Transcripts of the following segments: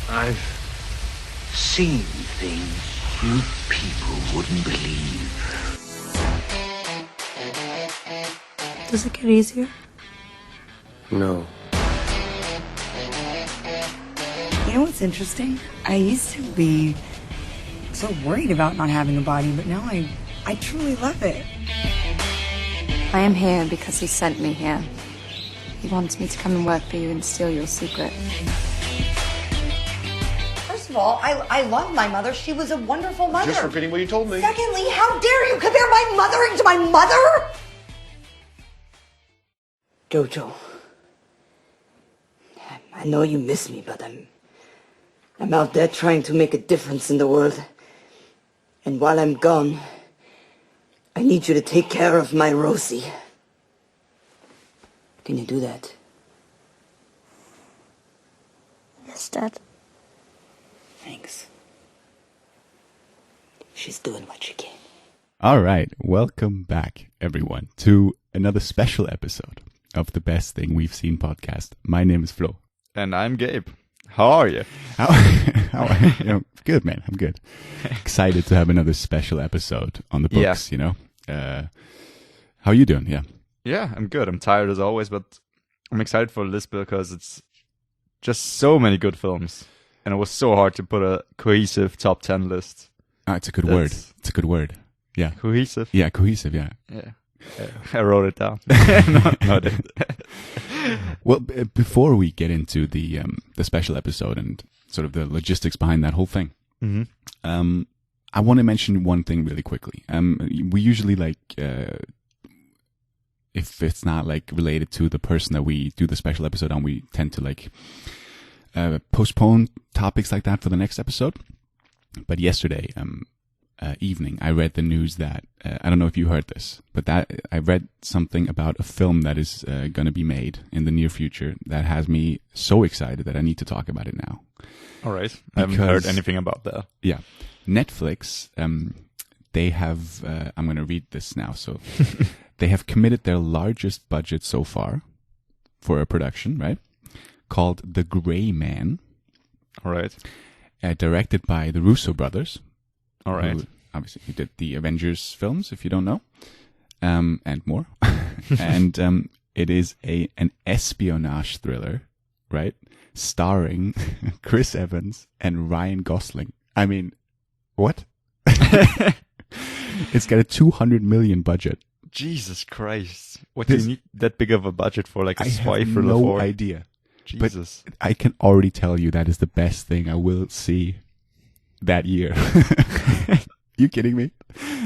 I've seen things you people wouldn't believe. Does it get easier? No. You know what's interesting? I used to be so worried about not having a body, but now I truly love it. I am here because he sent me here. He wants me to come and work for you and steal your secret. First of all, I love my mother. She was a wonderful mother. Just repeating what you told me. Secondly, how dare you compare my mothering to my mother? Jojo, I know you miss me, but I'm out there trying to make a difference in the world. And while I'm gone, I need you to take care of my Rosie. Can you do that? Yes, Dad. Thanks. She's doing what she can. All right, welcome back, everyone, to another special episode of the Best Thing We've Seen podcast. My name is Flo. And I'm Gabe. How are you? How are you? Good, man. I'm good. Excited to have another special episode on the books, you know. How are you doing? Yeah. Yeah, I'm good. I'm tired as always, but I'm excited for this because it's just so many good films. And it was so hard to put a cohesive top 10 list. It's a good word. It's a good word. Yeah. Cohesive? Yeah, cohesive, yeah. Yeah. I wrote it down. no, I didn't. Well, before we get into the special episode and sort of the logistics behind that whole thing, I want to mention one thing really quickly. We usually if it's not like related to the person that we do the special episode on, we tend to postpone topics like that for the next episode. But yesterday, evening, I read the news that I don't know if you heard this, but that I read something about a film that is going to be made in the near future that has me so excited that I need to talk about it now. All right, I haven't heard anything about that. Yeah, Netflix. They have. I'm going to read this now. So they have committed their largest budget so far for a production, right? Called The Gray Man. All right. Directed by the Russo brothers. All right. Who obviously did the Avengers films, if you don't know, and more. And it is an espionage thriller, right? Starring Chris Evans and Ryan Gosling. I mean, what? It's got a $200 million budget. Jesus Christ! What do you need that big of a budget for? Like a spy thriller? No idea. Jesus. But I can already tell you that is the best thing I will see that year. You kidding me?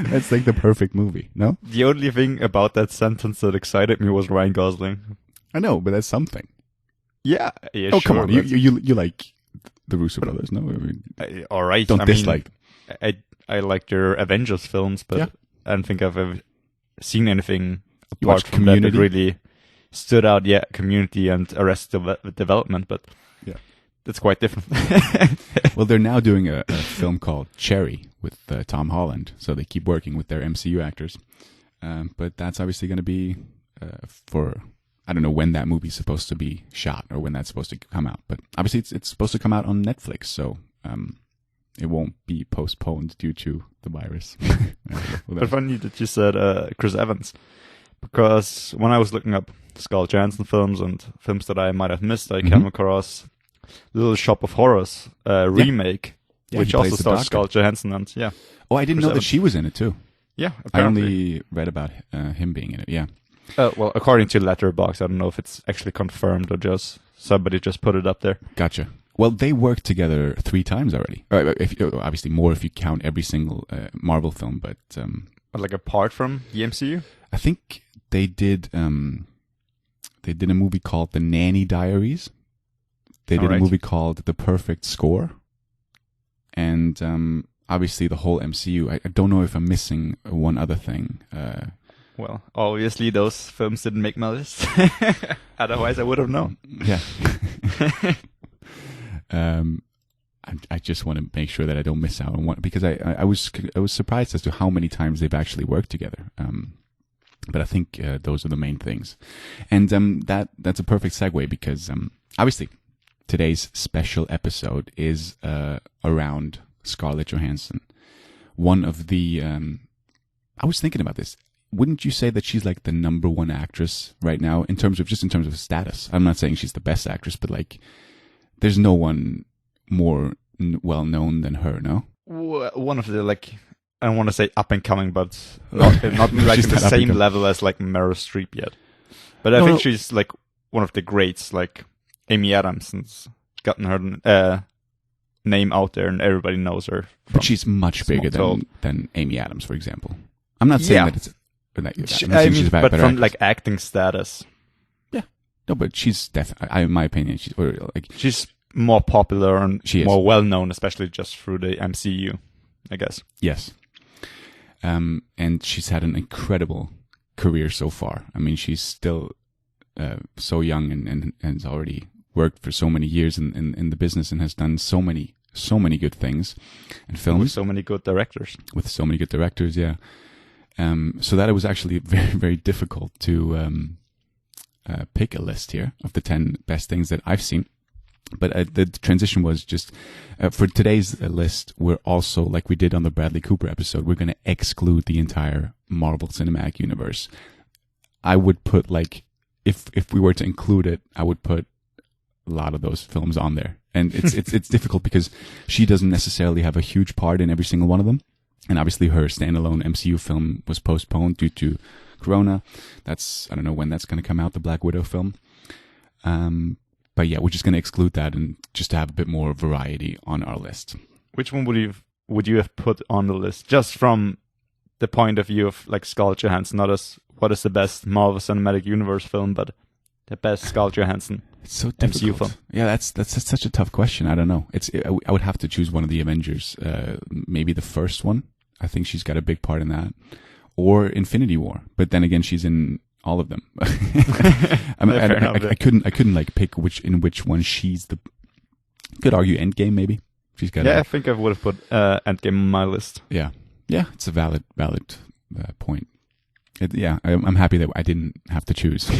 That's like the perfect movie, no? The only thing about that sentence that excited me was Ryan Gosling. I know, but that's something. Yeah. Oh, sure, come on. You like the Russo brothers, no? I mean, all right. Don't dislike. I like their Avengers films, but yeah. I don't think I've ever seen anything you apart from Community? that really stood out. Yeah, Community and Arrested Development, but yeah, that's quite different. Well, they're now doing a film called Cherry with Tom Holland, so they keep working with their MCU actors. But that's obviously going to be for, I don't know when that movie's supposed to be shot or when that's supposed to come out. But obviously it's supposed to come out on Netflix, so it won't be postponed due to the virus. But funny that you said Chris Evans, because when I was looking up Scarlett Johansson films and films that I might have missed, I came across Little Shop of Horrors remake, which also stars Scarlett Johansson and Oh, I didn't know that she was in it too. Yeah, apparently. I only read about him being in it. Yeah. Well, according to Letterboxd, I don't know if it's actually confirmed or just somebody just put it up there. Gotcha. Well, they worked together 3 times already. Obviously more if you count every single Marvel film, but like apart from the MCU, I think they did. They did a movie called The Nanny Diaries. They did a movie called The Perfect Score, and obviously the whole MCU. I don't know if I'm missing one other thing. Well, obviously those films didn't make my list. Otherwise, I would have known. Yeah. I just want to make sure that I don't miss out on one, because I was surprised as to how many times they've actually worked together. But I think those are the main things, and that's a perfect segue because obviously today's special episode is around Scarlett Johansson. One of the... I was thinking about this. Wouldn't you say that she's like the number one actress right now in terms of status? I'm not saying she's the best actress, but like there's no one more well known than her, no? One of the like, I don't want to say up and coming, but not like the same level as like Meryl Streep yet. But I think she's like one of the greats. Like Amy Adams has gotten her name out there, and everybody knows her. But she's much bigger than Amy Adams, for example. I'm not saying that it's. But from like acting status, yeah, no, but she's in my opinion, she's more popular and she is more well known, especially just through the MCU, I guess. Yes, and she's had an incredible career so far. I mean, she's still so young and has already worked for so many years in the business and has done so many good things and films with so many good directors. Yeah. So that it was actually very, very difficult to pick a list here of the 10 best things that I've seen. But the transition was just, for today's list, we're also, like we did on the Bradley Cooper episode, we're going to exclude the entire Marvel Cinematic Universe. I would put, like, if we were to include it, I would put a lot of those films on there. And it's difficult because she doesn't necessarily have a huge part in every single one of them. And obviously her standalone MCU film was postponed due to Corona. I don't know when that's going to come out, the Black Widow film. But yeah, we're just going to exclude that and just to have a bit more variety on our list. Which one would you have put on the list? Just from the point of view of like Scarlett Johansson, not as what is the best Marvel Cinematic Universe film, but the best Scarlett Johansson it's so MCU film. Yeah, that's such a tough question. I don't know. I would have to choose one of the Avengers. Maybe the first one. I think she's got a big part in that, or Infinity War. But then again, she's in all of them. I couldn't like pick which one she's the. Could argue Endgame maybe. She's got. Yeah, I think I would have put Endgame on my list. Yeah, it's a valid point. I'm happy that I didn't have to choose.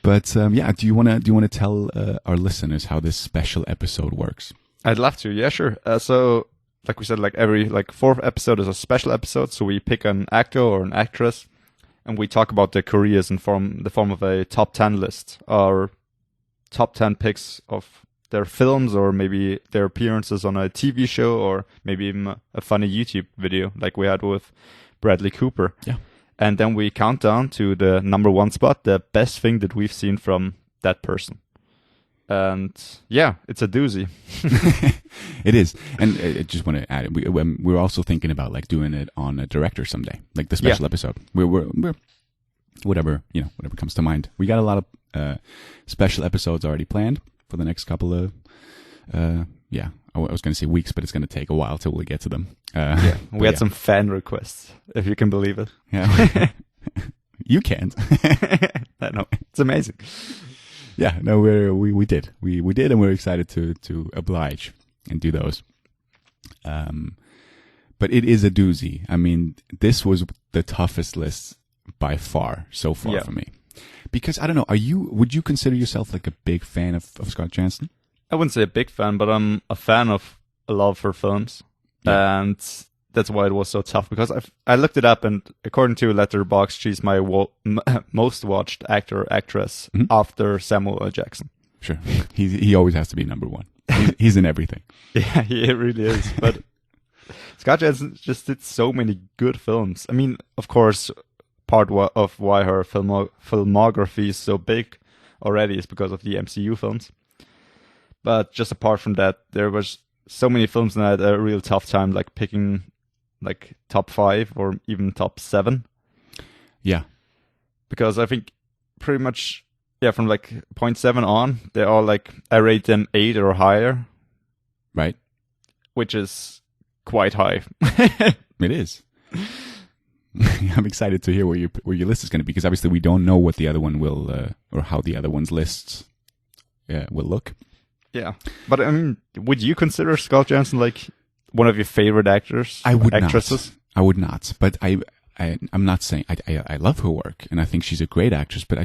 But do you want to tell our listeners how this special episode works? I'd love to. Yeah, sure. So. Like we said, like every fourth episode is a special episode, so we pick an actor or an actress, and we talk about their careers in the form of a top 10 list, or top 10 picks of their films, or maybe their appearances on a TV show, or maybe even a funny YouTube video, like we had with Bradley Cooper. Yeah. And then we count down to the number one spot, the best thing that we've seen from that person. And yeah, it's a doozy. It is. And I just want to add, we're also thinking about like doing it on a director someday, like the special episode. We're whatever comes to mind. We got a lot of special episodes already planned for the next couple of I was going to say weeks, but it's going to take a while till we get to them. We had some fan requests, if you can believe it. Yeah. You can't. I know. It's amazing. Yeah, no, we did, and we're excited to oblige and do those. But it is a doozy. I mean, this was the toughest list by far so far for me, because I don't know. Would you consider yourself like a big fan of Scarlett Johansson? I wouldn't say a big fan, but I'm a fan of a lot of her films, and that's why it was so tough. Because I looked it up, and according to Letterboxd, she's my most watched actress after Samuel L. Jackson. Sure, he always has to be number one. He's in everything. Yeah, he really is. But Scarlett Johansson just did so many good films. I mean, of course, part of why her filmography is so big already is because of the MCU films. But just apart from that, there was so many films that I had a real tough time like picking like top 5 or even top 7. Yeah. Because I think pretty much, from like 0.7 on, they're all like, I rate them 8 or higher. Right. Which is quite high. It is. I'm excited to hear where your list is going to be, because obviously we don't know what the other one will, or how the other one's lists will look. Yeah, but I mean, would you consider Scarlett Johansson like one of your favorite actresses? I would not. But I'm not saying I love her work, and I think she's a great actress. But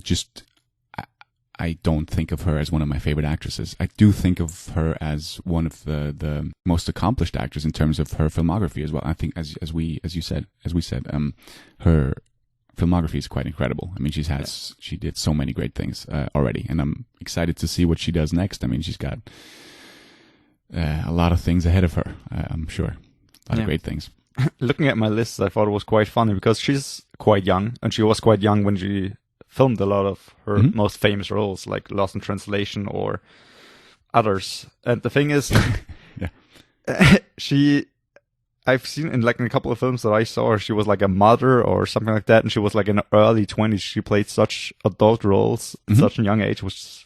I don't think of her as one of my favorite actresses. I do think of her as one of the most accomplished actors in terms of her filmography as well. I think as we said, her filmography is quite incredible. I mean, she did so many great things already, and I'm excited to see what she does next. I mean, she's got a lot of things ahead of her. I'm sure, a lot of great things. Looking at my list, I thought it was quite funny because she's quite young, and she was quite young when she filmed a lot of her most famous roles, like Lost in Translation or others. And the thing is, I've seen in a couple of films that I saw her, she was like a mother or something like that, and she was like in her early 20s. She played such adult roles at such a young age, which is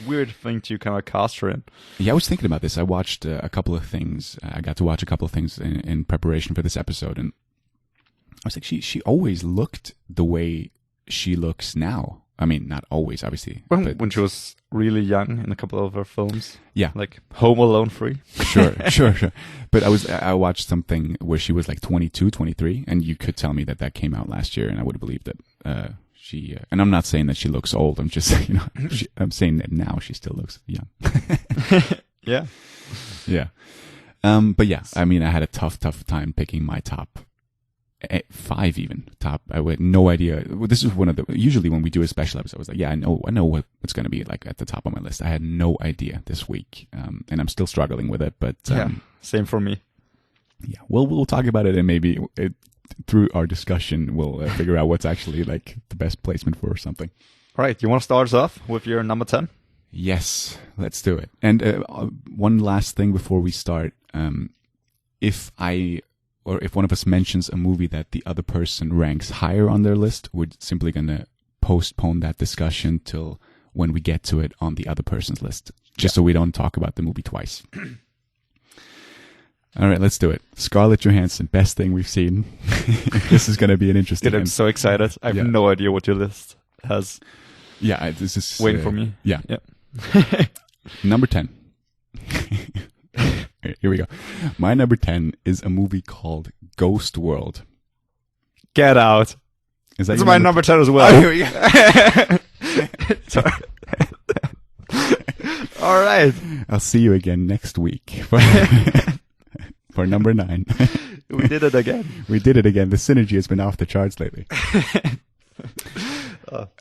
a weird thing to kind of cast her in. Yeah, I was thinking about this. I watched a couple of things. I got to watch a couple of things in preparation for this episode, and I was like, she always looked the way she looks now. I mean, not always, obviously. When she was really young in a couple of her films. Yeah. Like Home Alone 3. Sure. But I watched something where she was like 22, 23, and you could tell me that came out last year, and I would have believed that she, and I'm not saying that she looks old, I'm just, I'm saying that now she still looks young. Yeah. Yeah. But yeah, I mean, I had a tough time picking my top 5 even. I had no idea. Well, this is one of the, usually when we do a special episode, I was like, yeah, I know what's going to be like at the top of my list. I had no idea this week. And I'm still struggling with it, but same for me. Yeah. We'll talk about it, and maybe through our discussion, we'll figure out what's actually like the best placement for something. All right. You want to start us off with your number 10? Yes, let's do it. And one last thing before we start. If one of us mentions a movie that the other person ranks higher on their list, we're simply going to postpone that discussion till when we get to it on the other person's list, just so we don't talk about the movie twice. All right, let's do it. Scarlett Johansson, best thing we've seen. This is going to be an interesting I'm so excited. I have no idea what your list has. Yeah, this is... waiting for me. Yeah. Number 10. Here we go. My number 10 is a movie called Ghost World. Get out. Is that That's my number 10 as well. Oh, here we go. Sorry. All right. I'll see you again next week for number 9. We did it again. We did it again. The synergy has been off the charts lately.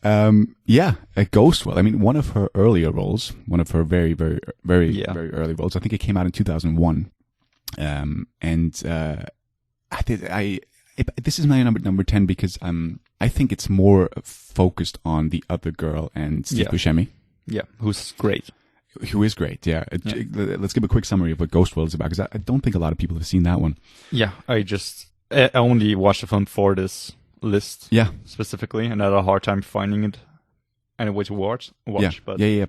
A Ghost World. I mean, one of her earlier roles, one of her very, very, very, very early roles. I think it came out in 2001. This is my number 10 because I think it's more focused on the other girl and Steve Buscemi. Yeah, who's great. Who is great, yeah. Let's give a quick summary of what Ghost World is about, because I don't think a lot of people have seen that one. Yeah, I only watched the film for this list specifically, and had a hard time finding it anyway to watch. But yeah.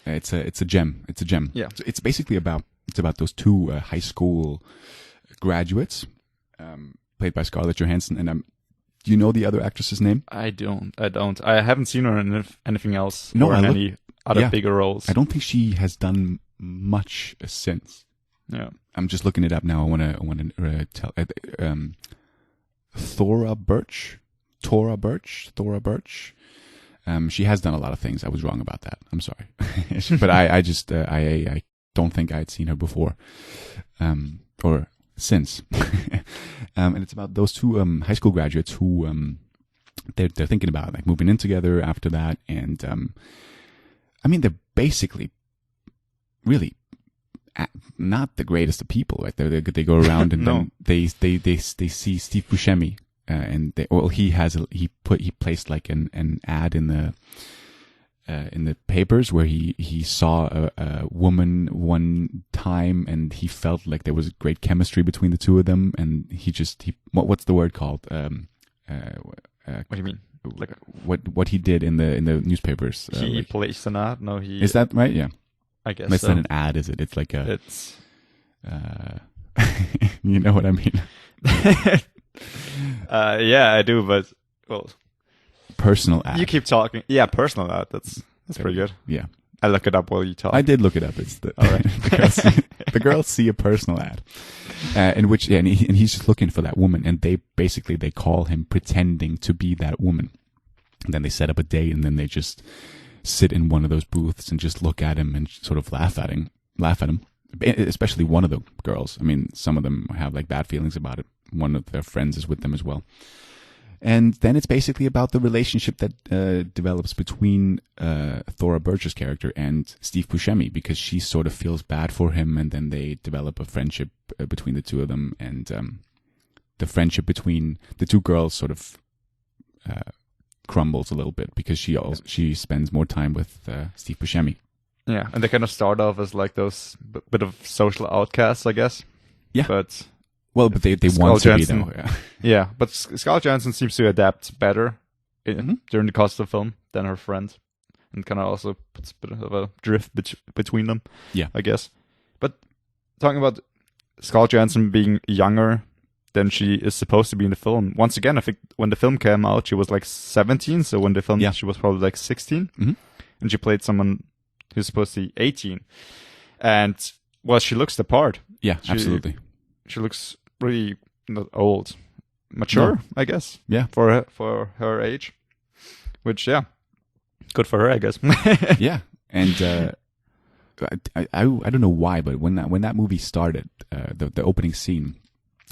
It's a gem. Yeah. So it's basically about those two high school graduates, played by Scarlett Johansson. And do you know the other actress's name? I don't. I haven't seen her in anything else. No, or in any other bigger roles. I don't think she has done much since. Yeah. I'm just looking it up now. I want to tell. Thora Birch. She has done a lot of things. I was wrong about that. I'm sorry. But I just I don't think I'd seen her before, or since. And it's about those two high school graduates who they're thinking about like moving in together after that, and I mean, they're basically really not the greatest of people, right? They go around and then they see Steve Buscemi, and he placed like an ad in the papers where he saw a woman one time, and he felt like there was great chemistry between the two of them, and what's the word called? What do you mean? Like what he did in the newspapers? He placed an ad. No, he is that right? Yeah, I guess that's so. not an ad, is it? It's like you know what I mean? Yeah, I do, but personal ad. You keep talking. Yeah, personal ad. That's pretty good. Yeah, I look it up while you talk. I did look it up. It's all right. The girls see a personal ad, in which and he's just looking for that woman, and they call him pretending to be that woman, And then they set up a date, and then they just sit in one of those booths and just look at him and sort of laugh at him. Especially one of the girls. I mean, some of them have like bad feelings about it. One of their friends is with them as well. And then it's basically about the relationship that develops between Thora Birch's character and Steve Buscemi, because she sort of feels bad for him, and then they develop a friendship between the two of them, and the friendship between the two girls sort of crumbles a little bit because she spends more time with Steve Buscemi. Yeah, and they kind of start off as like those bit of social outcasts, I guess. Yeah, but they want to be though. Yeah. Yeah, but Scarlett Johansson seems to adapt better during the course of the film than her friend, and kind of also puts a bit of a drift between them. Yeah, I guess. But talking about Scarlett Johansson being younger than she is supposed to be in the film. Once again, I think when the film came out, she was like 17. So when they filmed, she was probably like 16, and she played someone who's supposed to be 18. And well, she looks the part. Yeah, absolutely. She looks really not old, mature, I guess. Yeah, for her age, which good for her, I guess. Yeah, and I don't know why, but when that movie started, the opening scene,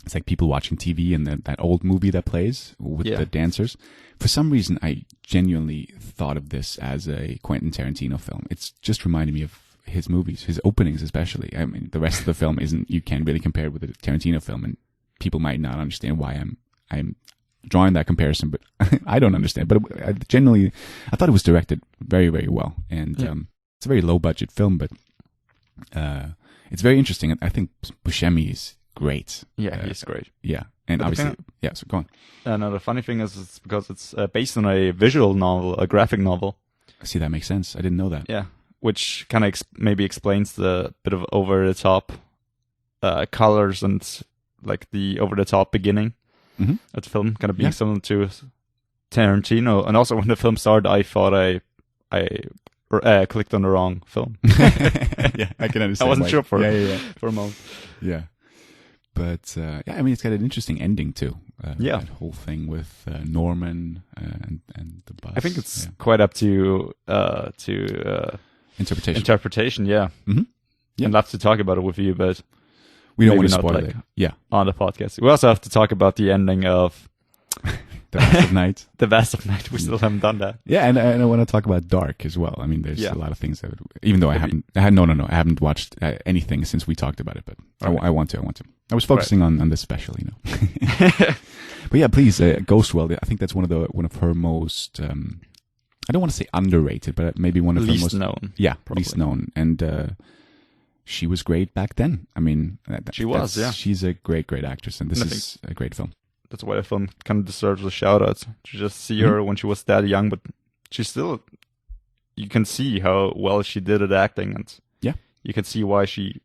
it's like people watching TV and that old movie that plays with the dancers. For some reason, I genuinely thought of this as a Quentin Tarantino film. It's just reminded me of his movies, his openings especially. I mean, the rest of the film you can't really compare it with a Tarantino film, and people might not understand why I'm drawing that comparison, but I don't understand. But I thought it was directed very, very well, and it's a very low budget film, but it's very interesting. I think Buscemi is great. Yeah, he's great. Yeah, and but obviously, so go on. No, the funny thing is, it's because it's based on a visual novel, a graphic novel. See, that makes sense. I didn't know that. Yeah, which kind of maybe explains the bit of over the top colors and like the over the top beginning of the film, kind of being similar to Tarantino. And also, when the film started, I thought I clicked on the wrong film. Yeah, I can understand. I wasn't sure for a moment. Yeah. But I mean, it's got an interesting ending too. That whole thing with Norman and the bus. I think it's quite up to interpretation. Yeah. Mm-hmm. Yeah. I'd love to talk about it with you, but we don't want to spoil it. Yeah. On the podcast, we also have to talk about the ending of The Vast of Night. The Vast of Night. We still haven't done that. Yeah, and I want to talk about Dark as well. I mean, there's a lot of things that, even though I haven't watched anything since we talked about it, but I want to. I was focusing on this special, you know. But yeah, please, Ghost World. I think that's one of her most. I don't want to say underrated, but maybe one of her most known. Yeah, probably. Least known, and she was great back then. I mean, she's a great actress, and this is a great film. That's why the film kind of deserves a shout out. To just see her when she was that young, but she's still. You can see how well she did at acting, and you can see why she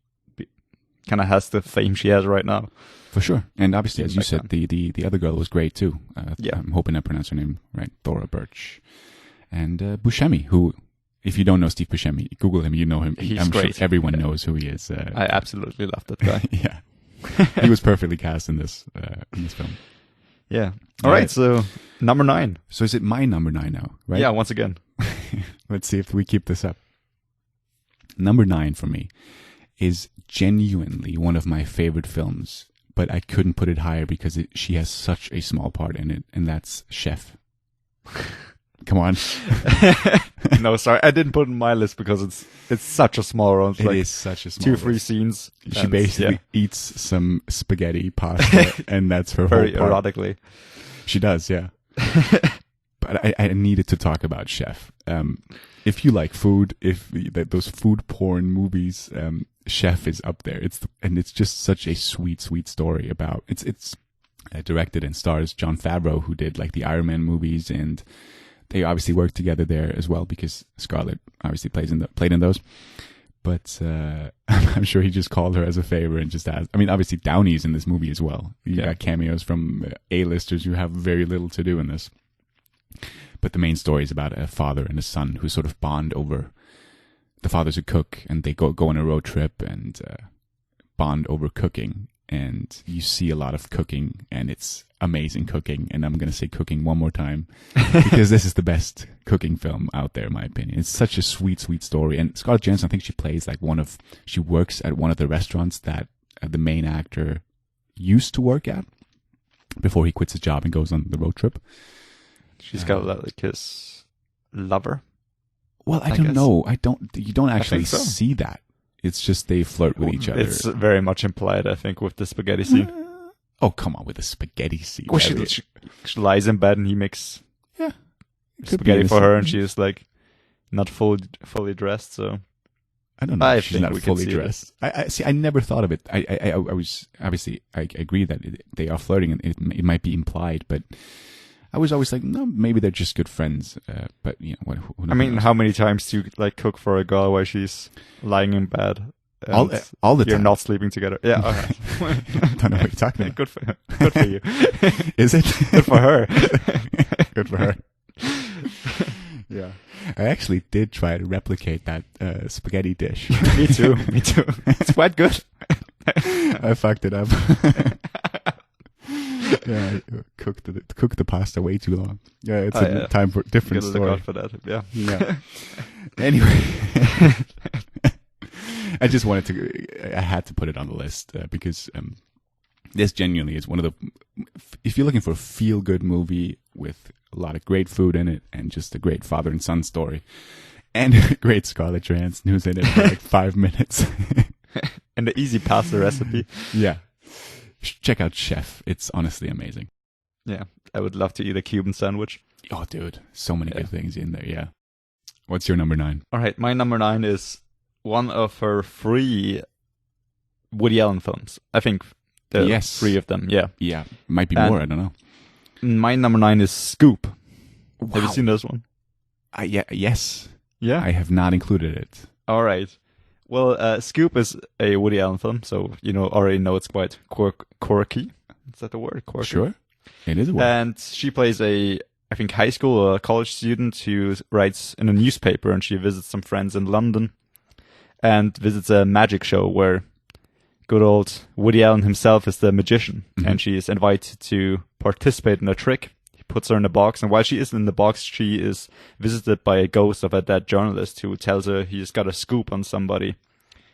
kind of has the fame she has right now. For sure, and obviously, as you said, the other girl was great too. I'm hoping I pronounce her name right, Thora Birch, and Buscemi, who. If you don't know Steve Buscemi, Google him. You know him. I'm great. Sure everyone knows who he is. I absolutely love that guy. Yeah, he was perfectly cast in this film. Yeah. All right. So number 9. So is it my number 9 now? Right. Yeah. Once again. Let's see if we keep this up. Number 9 for me is genuinely one of my favorite films, but I couldn't put it higher because she has such a small part in it, and that's Chef. Come on. No, sorry. I didn't put it on my list because it's such a small role. It is such a small 2-3 scenes. She basically eats some spaghetti pasta, and that's her very whole part. Erotically. She does, yeah. But I needed to talk about Chef. If you like food, those food porn movies, Chef is up there. It's just such a sweet story about it's directed and stars Jon Favreau, who did like the Iron Man movies, and they obviously work together there as well because Scarlett obviously played in those. But I'm sure he just called her as a favor and just asked. I mean, obviously Downey's in this movie as well. You got cameos from A-listers who have very little to do in this. But the main story is about a father and a son who sort of bond over. The father's a cook, and they go on a road trip and bond over cooking. and you see a lot of cooking, and it's amazing cooking. And I'm going to say cooking one more time because this is the best cooking film out there, in my opinion. It's such a sweet, sweet story. And Scarlett Johansson, I think she plays like she works at one of the restaurants that the main actor used to work at before he quits his job and goes on the road trip. She's got like his lover. Well, I don't know. You don't actually see that. It's just they flirt with each other. It's very much implied, I think, with the spaghetti scene. Oh, come on, with the spaghetti scene. Well, she lies in bed and he makes spaghetti for her, and she's like not fully dressed. So I don't know. She's not fully dressed. I see. I never thought of it. I was obviously I agree that they are flirting, and it might be implied, but I was always like, no, maybe they're just good friends. But you know, I mean, how many times do you like cook for a girl while she's lying in bed? All the time. You're not sleeping together. Yeah. All right. I don't know what you're talking about. Good for you. Is it? Good for her. Good for her. Yeah. I actually did try to replicate that spaghetti dish. Me too. It's quite good. I fucked it up. Yeah, I cooked the pasta way too long. Yeah, it's time for different story. Look out for that. Yeah. Anyway, I just wanted to. I had to put it on the list because this genuinely is one of the. If you're looking for a feel-good movie with a lot of great food in it and just a great father and son story, and a great Scarlett Johansson who's in it for like 5 minutes, and the easy pasta recipe. Yeah. Check out Chef. It's honestly amazing. Yeah, I would love to eat a Cuban sandwich. Oh, dude. So many good things in there, yeah. What's your number 9? All right, my number 9 is one of her 3 Woody Allen films. I think yes. 3 of them, yeah. Yeah, might be more, I don't know. My number 9 is Scoop. Wow. Have you seen this one? Yes. Yeah? I have not included it. All right. Well, Scoop is a Woody Allen film, so already know it's quite quirky. Is that the word? Quirky? Sure, it is a word. And she plays I think, high school or college student who writes in a newspaper, and she visits some friends in London and visits a magic show where good old Woody Allen himself is the magician, and she is invited to participate in a trick. Puts her in a box, and while she is in the box, she is visited by a ghost of a dead journalist who tells her he's got a scoop on somebody.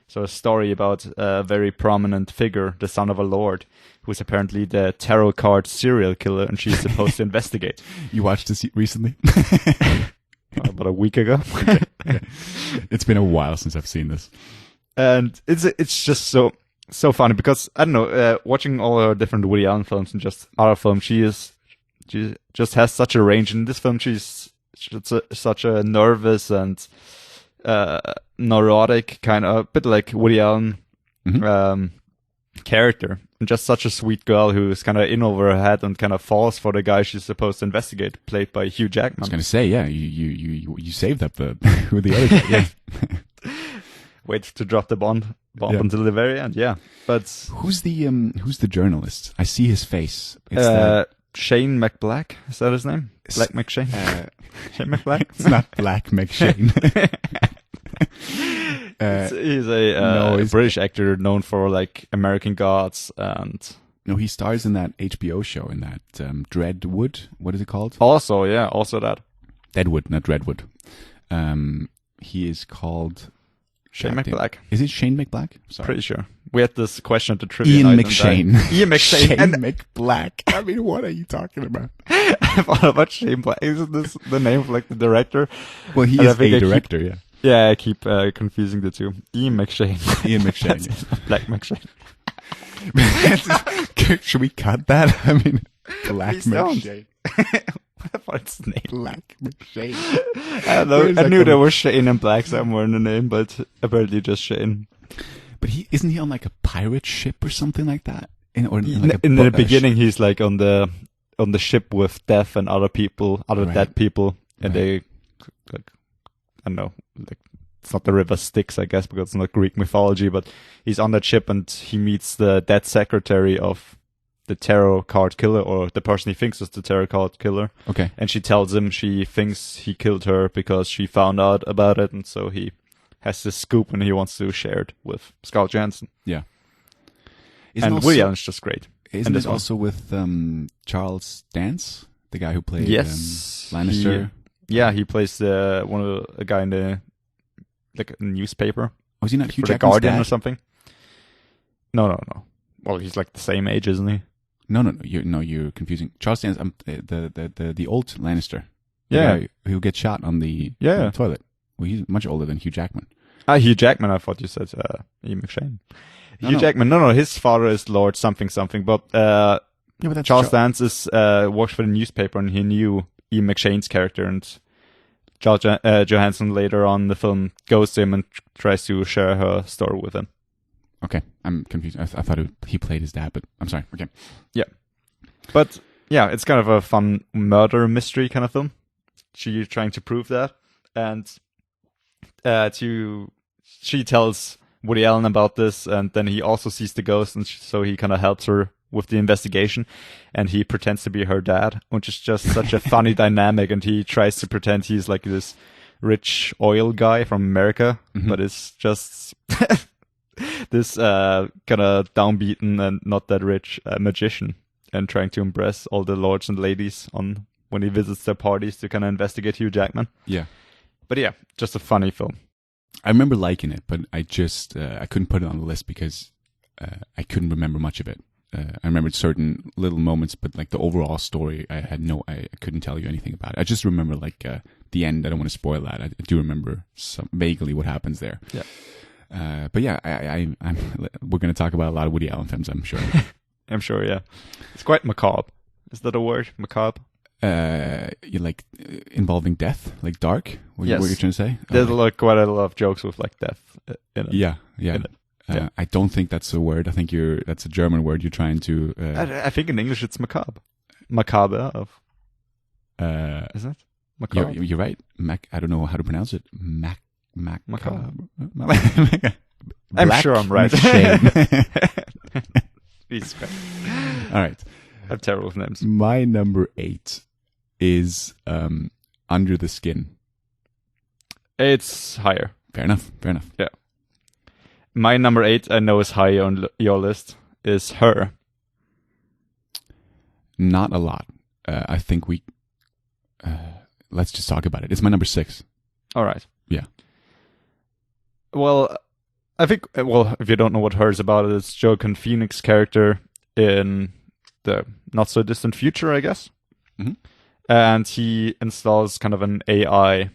So a story about a very prominent figure, the son of a lord, who's apparently the tarot card serial killer, and she's supposed to investigate. You watched this recently? About a week ago. Okay. Yeah. It's been a while since I've seen this, and it's just so funny because I don't know, watching all her different Woody Allen films and just other films, she just has such a range. In this film, she's such a nervous and neurotic kind of, a bit like Woody Allen character, and just such a sweet girl who is kind of in over her head and kind of falls for the guy she's supposed to investigate, played by Hugh Jackman. I was going to say, yeah, you saved up the with the other guy. Yeah. Wait to drop the bomb until the very end. Yeah, but who's the journalist? I see his face. It's Shane McBlack, is that his name? Black McShane? Shane McBlack? It's not Black McShane. He's a British actor known for like American Gods and... No, he stars in that HBO show, in that Dreadwood. What is it called? Also that. Deadwood, not Dreadwood. He is called... Shane McBlack. Is it Shane McBlack? Sorry. Pretty sure. We had this question at the trivia Ian night. McShane. Ian McShane. Shane McBlack. I mean, what are you talking about? I thought about Shane Black. Isn't this the name of like the director? Well, he is a director, yeah. Yeah, I keep confusing the two. Ian McShane. Ian McShane. Black McShane. Should we cut that? I mean, Black McShane. What's the name? Black McShane. I knew there was Shane and Black somewhere in the name, but apparently just Shane. But isn't he on like a pirate ship or something like that? In the beginning, he's like on the ship with Death and other dead people, and they, like, I don't know, like, it's not the river Styx, I guess, because it's not Greek mythology, but he's on that ship and he meets the dead secretary of the tarot card killer, or the person he thinks is the tarot card killer. Okay. And she tells him she thinks he killed her because she found out about it, and so he has this scoop and he wants to share it with Scarlett Johansson. Yeah. And Woody Allen's just great. Isn't it also with Charles Dance, the guy who played Lannister? He plays a guy in the newspaper. Was he not Hugh for the Jackman's Guardian dad? or something? No. Well, he's like the same age, isn't he? No. You're confusing. Charles Dance, the old Lannister. The Yeah. guy who gets shot on the toilet. Well, he's much older than Hugh Jackman. Hugh Jackman. I thought you said Ian McShane. Hugh Jackman. No. His father is Lord something. But but that's Charles Dance works for the newspaper, and he knew Ian McShane's character, and Scarlett Johansson later on in the film goes to him and tries to share her story with him. Okay, I'm confused. I thought he played his dad, but I'm sorry. Okay. Yeah. But, yeah, it's kind of a fun murder mystery kind of film. She's trying to prove that. And she tells Woody Allen about this, and then he also sees the ghost, and so he kind of helps her with the investigation, and he pretends to be her dad, which is just such a funny dynamic, and he tries to pretend he's like this rich oil guy from America, but it's just this kind of downbeaten and not that rich magician, and trying to impress all the lords and ladies on when he visits their parties to kind of investigate Hugh Jackman. Yeah. But yeah, just a funny film. I remember liking it, but I just I couldn't put it on the list because I couldn't remember much of it. I remembered certain little moments, but like the overall story, I couldn't tell you anything about it. I just remember like the end. I don't want to spoil that. I do remember vaguely what happens there. Yeah. But yeah, we're going to talk about a lot of Woody Allen films, I'm sure. I'm sure, yeah. It's quite macabre. Is that a word? Macabre? You like involving death, like dark? What you're trying to say? There's quite a lot of jokes with like death in it. Yeah. In it. Yeah. I don't think that's a word. I think that's a German word. You're trying to. I think in English it's macabre. Macabre of. Is it? Macabre. You're right. I don't know how to pronounce it. Macabre. I'm sure I'm right. Jesus Christ. All right. I'm terrible with names. My number 8 is Under the Skin. It's higher. Fair enough. Yeah. My number 8, I know is higher on your list, is Her. Not a lot. I think let's just talk about it. It's my number 6. All right. Yeah. Well, I think, if you don't know what Her is about, it's Joaquin Phoenix's character in the not so distant future, I guess. Mm-hmm. And he installs kind of an AI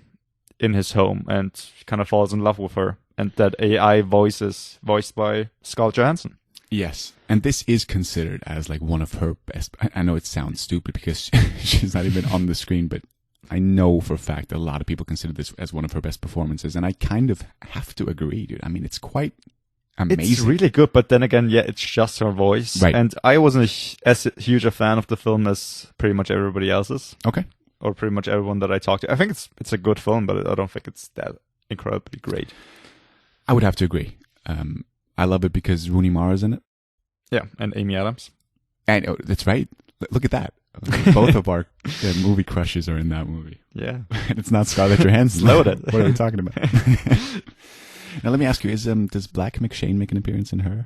in his home and kind of falls in love with her. And that AI voice is voiced by Scarlett Johansson. Yes. And this is considered as like one of her best. I know it sounds stupid because she's not even on the screen, but I know for a fact that a lot of people consider this as one of her best performances. And I kind of have to agree, dude. I mean, it's quite amazing. It's really good, but then again, yeah, it's just her voice. Right. And I wasn't as huge a fan of the film as pretty much everybody else is. Okay. Or pretty much everyone that I talked to. I think it's a good film, but I don't think it's that incredibly great. I would have to agree. I love it because Rooney Mara's in it. Yeah, and Amy Adams. And that's right. Look at that. Both of our movie crushes are in that movie. Yeah. And it's not Scarlett Johansson. Loaded. What are we talking about? Now let me ask you, does Black McShane make an appearance in Her?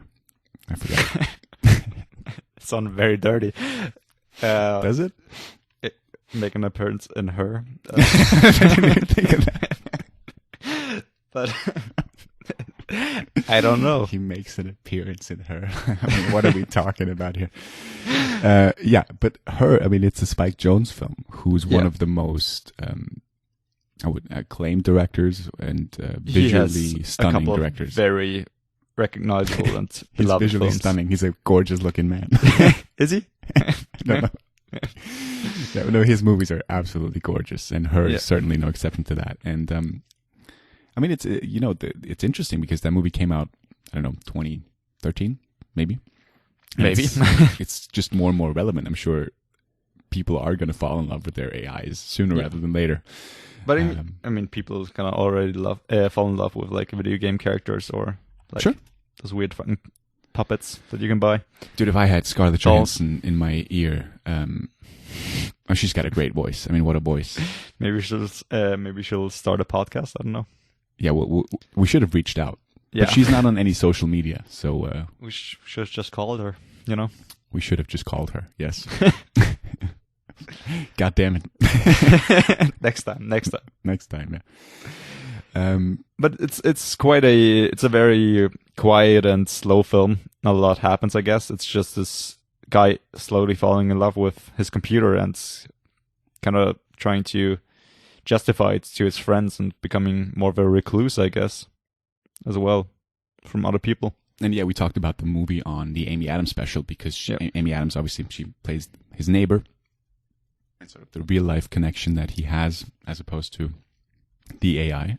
I forgot. It sounds very dirty. Does it? Make an appearance in Her. I didn't even think of that. But I don't know. He makes an appearance in Her. I mean, what are we talking about here? Yeah, but Her, I mean, it's a Spike Jonze film, who's one of the most acclaimed directors and visually stunning directors. Very recognizable and beloved He's visually films. stunning. He's a gorgeous looking man. Is he? No. Yeah, no, his movies are absolutely gorgeous, and Her is certainly no exception to that. And I mean, it's it's interesting because that movie came out, I don't know, 2013, maybe. Maybe. It's just more and more relevant. I'm sure people are going to fall in love with their AIs sooner rather than later. But I mean, people kind of already fall in love with like video game characters or like those weird fucking puppets that you can buy. Dude, if I had Scarlett Johansson in my ear, she's got a great voice. I mean, what a voice. Maybe she'll start a podcast. I don't know. Yeah, we should have reached out. But she's not on any social media, so... we should have just called her, you know? We should have just called her, yes. God damn it. Next time, yeah. But it's a very quiet and slow film. Not a lot happens, I guess. It's just this guy slowly falling in love with his computer and kind of trying to justify it to his friends and becoming more of a recluse, I guess, as well, from other people. And yeah, we talked about the movie on the Amy Adams special because Amy Adams, obviously, she plays his neighbor and sort of the real life connection that he has as opposed to the AI.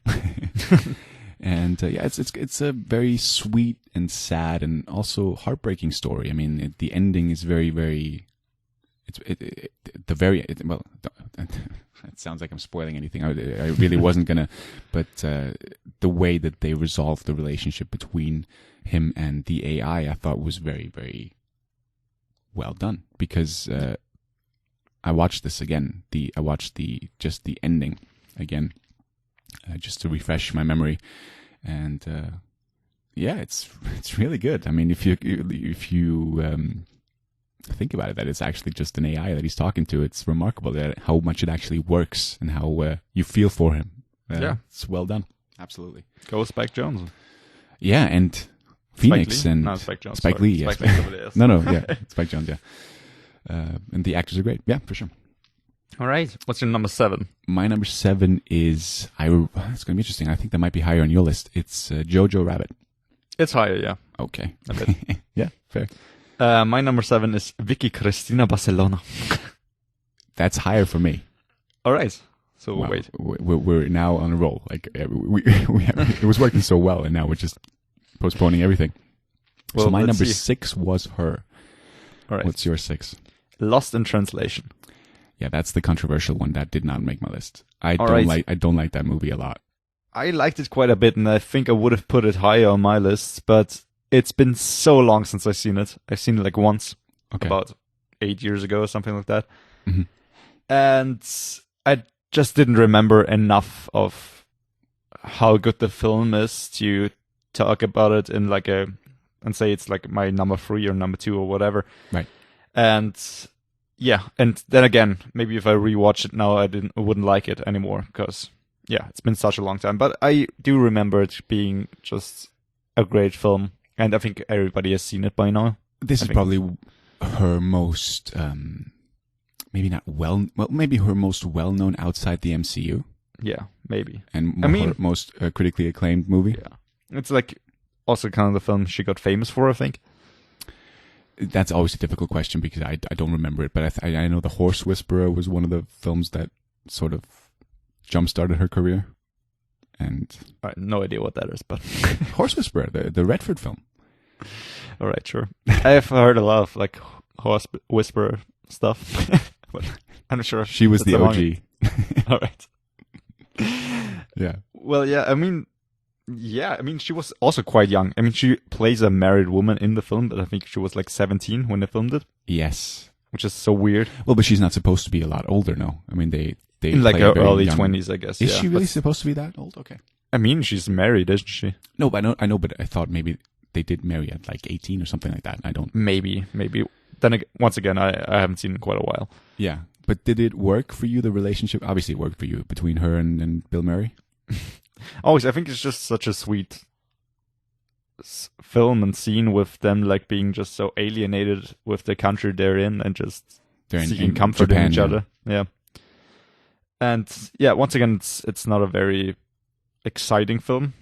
And it's a very sweet and sad and also heartbreaking story. I mean, the ending is very, very. It sounds like I'm spoiling anything. I really wasn't gonna, but the way that they resolved the relationship between him and the AI, I thought was very, very well done. Because I watched this again. I watched the ending again, just to refresh my memory, and it's really good. I mean, if you think about it, that it's actually just an AI that he's talking to. It's remarkable that how much it actually works and how you feel for him. It's well done. Absolutely. Go Spike Jonze. Yeah, and Phoenix Spike Lee? and No, Spike Jonze. Spike Lee. Yes. Spike Lee somebody else. No, yeah, Spike Jonze. Yeah, and the actors are great. Yeah, for sure. All right. What's your number 7? My number 7 is it's going to be interesting. I think that might be higher on your list. It's Jojo Rabbit. It's higher, yeah. Okay. A bit. Yeah, fair. My number 7 is Vicky, Christina, Barcelona. That's higher for me. All right. So Wow. wait. We're now on a roll. Like it was working so well, and now we're just postponing everything. Well, so my let's number see. 6 was her. All right. What's your 6? Lost in Translation. Yeah, that's the controversial one that did not make my list. I All don't right. like that movie a lot. I liked it quite a bit, and I think I would have put it higher on my list, but it's been so long since I've seen it. I've seen it like once, Okay. about 8 years ago or something like that. Mm-hmm. And I just didn't remember enough of how good the film is to talk about it in like and say it's like my number 3 or number 2 or whatever. Right. And yeah, and then again, maybe if I rewatch it now, I wouldn't like it anymore because it's been such a long time. But I do remember it being just a great film, and I think everybody has seen it by now. This is probably her most, maybe her most well-known outside the MCU. Yeah, maybe. And her most critically acclaimed movie. Yeah, it's like also kind of the film she got famous for, I think. That's always a difficult question because I don't remember it, but I know The Horse Whisperer was one of the films that sort of jump-started her career. And I have no idea what that is, but Horse Whisperer, the Redford film. All right, sure. I've heard a lot of like Horse Whisperer stuff, but I'm not sure if She was the among OG. it. All right. Yeah. Well, I mean, she was also quite young. I mean, she plays a married woman in the film, but I think she was like 17 when they filmed it, Yes. which is so weird. Well, but she's not supposed to be a lot older, no? I mean, they In like play her a very early young- 20s, I guess. Is yeah. she really But- supposed to be that old? Okay. I mean, she's married, isn't she? No, but I know, but I thought maybe they did marry at like 18 or something like that. I don't. Maybe. Then once again, I haven't seen it in quite a while. Yeah. But did it work for you, the relationship? Obviously it worked for you between her and Bill Murray. Always, I think it's just such a sweet film and scene with them like being just so alienated with the country they're in and just They're seeking in comfort Japan, in each yeah. other. Yeah. And once again, it's not a very exciting film,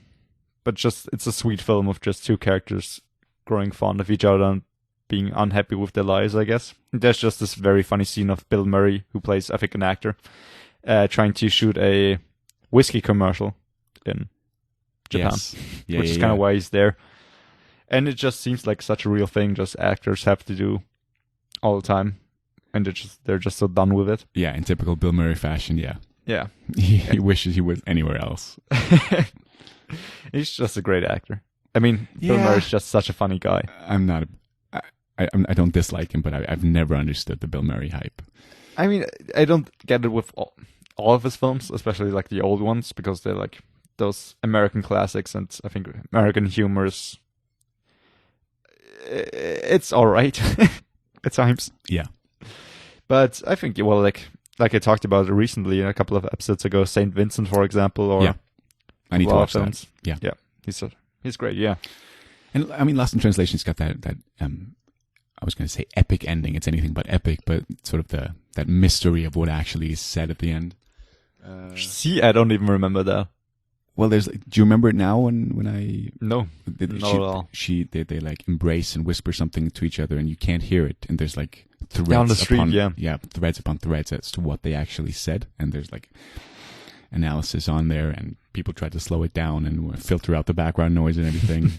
but just it's a sweet film of just two characters growing fond of each other and being unhappy with their lives, I guess. There's just this very funny scene of Bill Murray, who plays, I think, an actor, trying to shoot a whiskey commercial in Japan, Yes. Yeah, which is kind of why he's there. And it just seems like such a real thing just actors have to do all the time. And they're just so done with it. Yeah, in typical Bill Murray fashion, yeah. Yeah. He wishes he was anywhere else. He's just a great actor. I mean, Bill Yeah. Murray's just such a funny guy. I'm not. I don't dislike him, but I've never understood the Bill Murray hype. I mean, I don't get it with all of his films, especially like the old ones, because they're like those American classics, and I think American humor is it's all right at times. Yeah. But I think, well, like I talked about recently a couple of episodes ago, Saint Vincent, for example, or Yeah. I need to watch films. that. Yeah. Yeah, he's great. Yeah, And I mean, Lost in Translation's got that I was going to say epic ending. It's anything but epic, but sort of that mystery of what actually is said at the end. See, I don't even remember that. Well, do you remember it now when I... No, not at all. They like embrace and whisper something to each other and you can't hear it. And there's like threads down the street, upon, threads upon threads as to what they actually said. And there's like analysis on there and people try to slow it down and filter out the background noise and everything.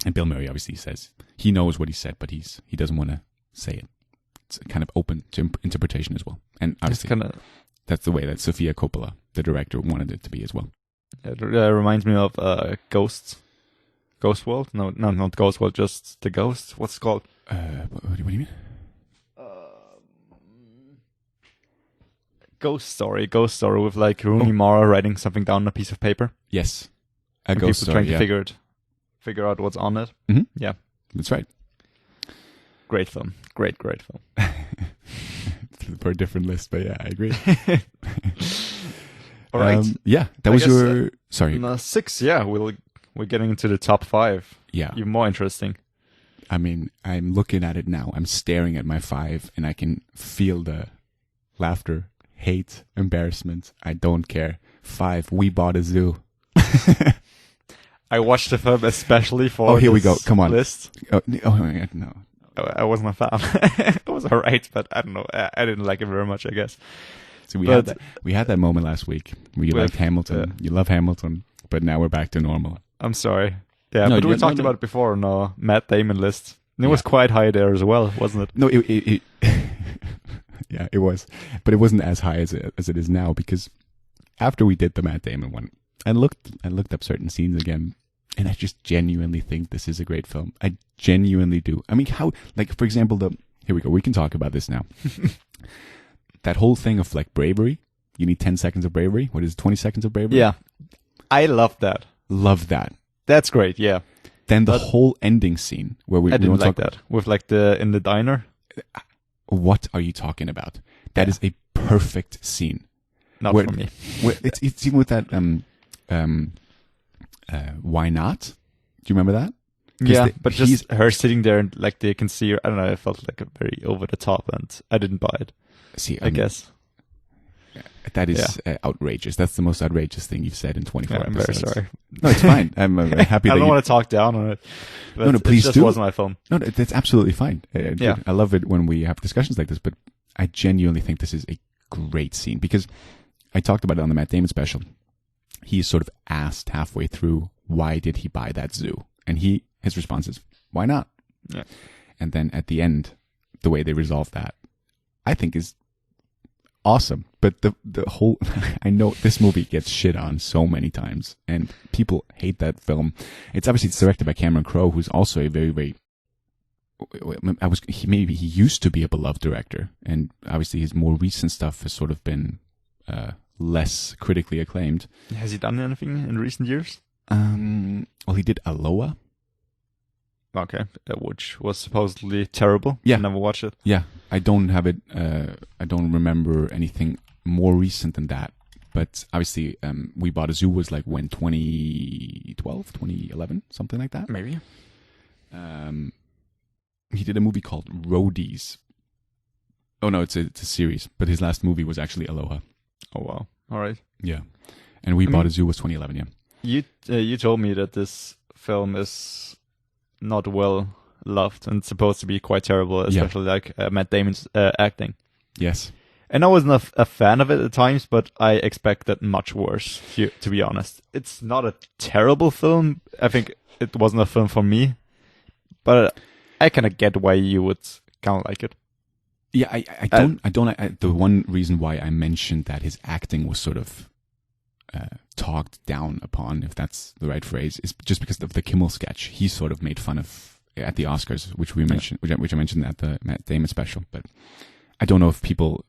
And Bill Murray obviously says he knows what he said, but he doesn't want to say it. It's kind of open to interpretation as well. And obviously that's the way that Sofia Coppola, the director, wanted it to be as well. It reminds me of Ghost World. No, not Ghost World, just the Ghost. What's it called? What do you mean? Ghost Story with like Rooney Mara writing something down on a piece of paper. Yes, and Ghost people Story, trying to figure out what's on it. Mm-hmm. Yeah, that's right. Great film. Great film. For a different list, but yeah, I agree. All right. Yeah, that was your... Sorry. 6, yeah. We're getting into the top 5. Yeah. Even more interesting. I mean, I'm looking at it now. I'm staring at my 5, and I can feel the laughter, hate, embarrassment. I don't care. 5, We Bought a Zoo. I watched the film especially for here we go. Come on. List. Oh my God, no. I wasn't a fan. It was alright, but I don't know. I didn't like it very much, I guess. So we had that moment last week where you liked Hamilton. You love Hamilton, but now we're back to normal. I'm sorry. Yeah, but we talked about it before on our Matt Damon list. And it was quite high there as well, wasn't it? No, it yeah, it was. But it wasn't as high as it is now, because after we did the Matt Damon one, I looked up certain scenes again, and I just genuinely think this is a great film. I genuinely do. I mean, for example, here we go. We can talk about this now. That whole thing of like bravery. You need 10 seconds of bravery. What is it, 20 seconds of bravery? Yeah. I love that. Love that. That's great, yeah. Then the whole ending scene where I didn't like that. With like in the diner. What are you talking about? That is a perfect scene. Not for me. It's even with that, Why Not? Do you remember that? Yeah, but just her sitting there and like they can see her. I don't know. I felt like very over the top, and I didn't buy it. See, I guess that is outrageous. That's the most outrageous thing you've said in 24 I'm episodes. very sorry. No, it's fine. I'm happy. I don't want to talk down on it. But no, please it just do. wasn't my film. No, that's absolutely fine. Yeah. I love it when we have discussions like this, but I genuinely think this is a great scene because I talked about it on the Matt Damon special. He is sort of asked halfway through, why did he buy that zoo? And his response is, why not? Yeah. And then at the end, the way they resolve that, I think is awesome. But the whole, I know this movie gets shit on so many times and people hate that film. It's directed by Cameron Crowe, who's also a very, very, he used to be a beloved director, and obviously his more recent stuff has sort of been, less critically acclaimed. Has he done anything in recent years? Well, he did Aloha. Okay, which was supposedly terrible. Yeah. I never watched it. Yeah, I don't have it. I don't remember anything more recent than that. But obviously, We Bought a Zoo was like when 2012, 2011, something like that. Maybe. He did a movie called Roadies. Oh no, it's a series. But his last movie was actually Aloha. Oh wow! All right. Yeah, and We Bought a Zoo was 2011. Yeah. You told me that this film is not well loved and supposed to be quite terrible, especially like Matt Damon's acting. Yes. And I wasn't a fan of it at times, but I expected much worse, to be honest. It's not a terrible film. I think it wasn't a film for me, but I kind of get why you would kind of like it. Yeah, I don't. The one reason why I mentioned that his acting was sort of talked down upon, if that's the right phrase, is just because of the Kimmel sketch. He sort of made fun of at the Oscars, which we mentioned, which I mentioned at the Matt Damon special. But I don't know if people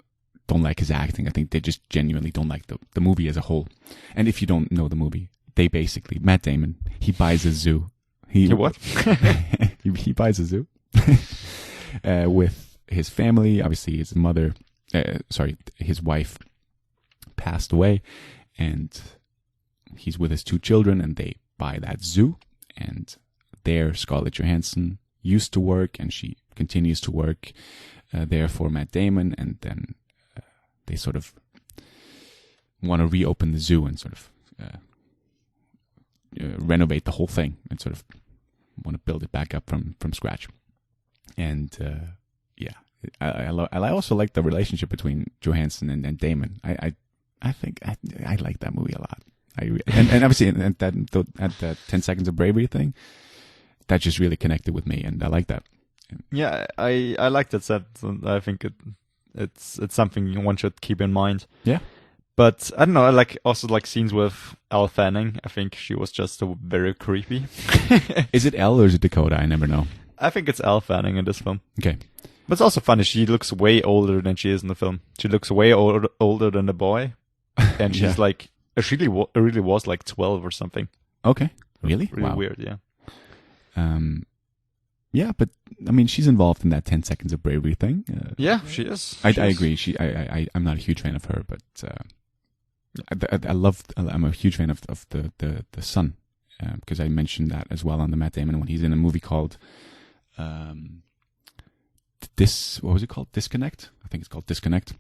don't like his acting. I think they just genuinely don't like the movie as a whole. And if you don't know the movie, they basically, Matt Damon, he buys a zoo. He what? he buys a zoo with his family. Obviously, his mother, his wife passed away, and he's with his 2 children, and they buy that zoo. And there, Scarlett Johansson used to work, and she continues to work there for Matt Damon. And then they sort of want to reopen the zoo and sort of renovate the whole thing and sort of want to build it back up from scratch. And I also like the relationship between Johansson and Damon. I think I like that movie a lot. And obviously at that 10 Seconds of Bravery thing, that just really connected with me, and I like that. Yeah, I like that set. I think it's something one should keep in mind. Yeah. But I don't know, I like scenes with Elle Fanning. I think she was just very creepy. Is it Elle or is it Dakota? I never know. I think it's Elle Fanning in this film. Okay. But it's also funny, she looks way older than she is in the film. She looks way older than the boy. And she's like, she really was like 12 or something. Okay. Really? Really wow. weird, yeah. Yeah, but I mean, she's involved in that 10 Seconds of Bravery thing. Yeah, she is. I agree. I'm not a huge fan of her, but I'm a huge fan of the son, because I mentioned that as well on the Matt Damon when he's in a movie called what was it called? Disconnect? I think it's called Disconnect.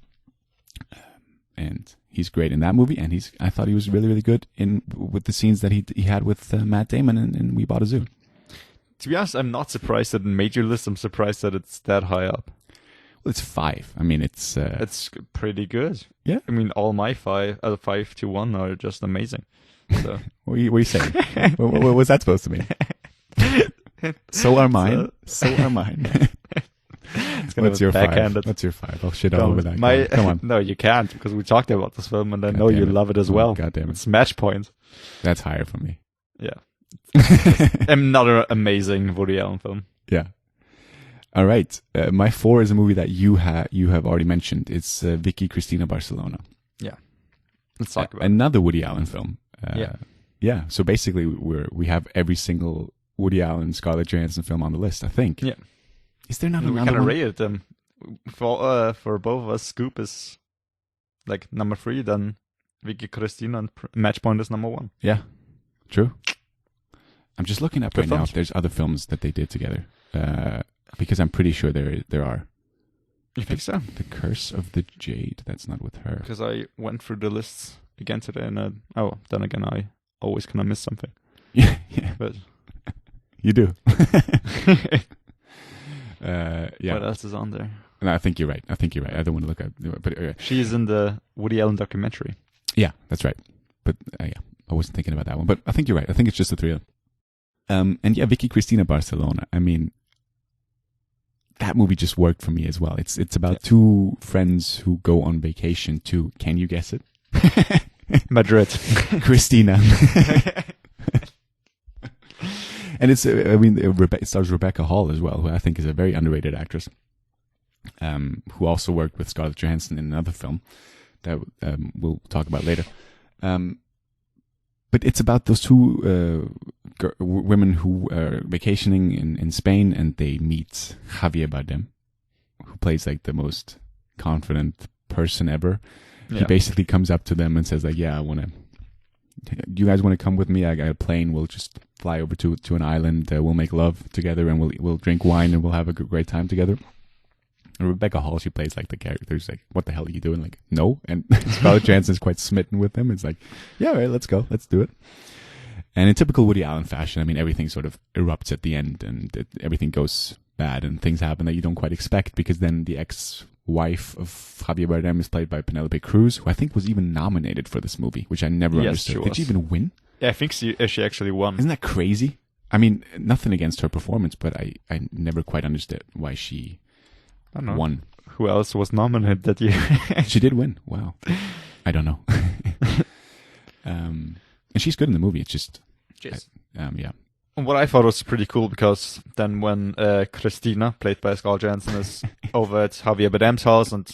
And he's great in that movie, and I thought he was really, really good with the scenes that he had with Matt Damon in We Bought a Zoo. To be honest, I'm not surprised that in Major List. I'm surprised that it's that high up. Well, it's 5. I mean, it's pretty good. Yeah. I mean, all my 5 to 1 are just amazing. So. What are you saying? what was that supposed to mean? So are mine. So are mine. What's your 5? What's your 5? I'll shit all over that. Come on. No, you can't, because we talked about this film, and I know you love it as well. God damn it. It's Match Point. That's higher for me. Yeah. Another amazing Woody Allen film. Yeah. All right. My 4 is a movie that you have already mentioned. It's Vicky, Christina, Barcelona. Yeah. Let's talk about it. Another Woody Allen film. Yeah. Yeah. So basically, we have every single Woody Allen, Scarlett Johansson film on the list, I think. Yeah. Is there not we another kind of one? rated them. For both of us, Scoop is like number 3, then Vicky, Christina, and Match Point is number 1. Yeah. True. I'm just looking up right now films. if there's other films that they did together. Because I'm pretty sure there are. You think so? The Curse of the Jade. That's not with her. Because I went through the lists again today, and then again, I always kind of miss something. Yeah. But you do. Yeah. What else is on there? No, I think you're right. I don't want to look at, but she's in the Woody Allen documentary. Yeah, that's right. But yeah, I wasn't thinking about that one. But I think you're right. I think it's just the 3 of them. And yeah, Vicky, Christina, Barcelona. I mean, that movie just worked for me as well. It's about 2 friends who go on vacation to, can you guess it? Madrid. Christina. And it's, it stars Rebecca Hall as well, who I think is a very underrated actress, who also worked with Scarlett Johansson in another film that we'll talk about later. But it's about those 2 women who are vacationing in Spain, and they meet Javier Bardem, who plays like the most confident person ever. Yeah. He basically comes up to them and says like, yeah, do you guys want to come with me? I got a plane. We'll just fly over to an island. We'll make love together, and we'll drink wine, and we'll have a great time together. And Rebecca Hall, she plays like the character. She's like, what the hell are you doing? Like, no. And Scarlett Johansson's quite smitten with them. It's like, yeah, all right, let's go. Let's do it. And in typical Woody Allen fashion, I mean, everything sort of erupts at the end, and everything goes bad, and things happen that you don't quite expect, because then the ex-wife of Javier Bardem is played by Penelope Cruz, who I think was even nominated for this movie, which I never understood. Did she even win? Yeah, I think she actually won. Isn't that crazy? I mean, nothing against her performance, but I never quite understood why she won. Who else was nominated that year? She did win. Wow. I don't know. And she's good in the movie. It's just, yeah. What I thought was pretty cool, because then when Christina, played by Scarlett Johansson, is over at Javier Bardem's house, and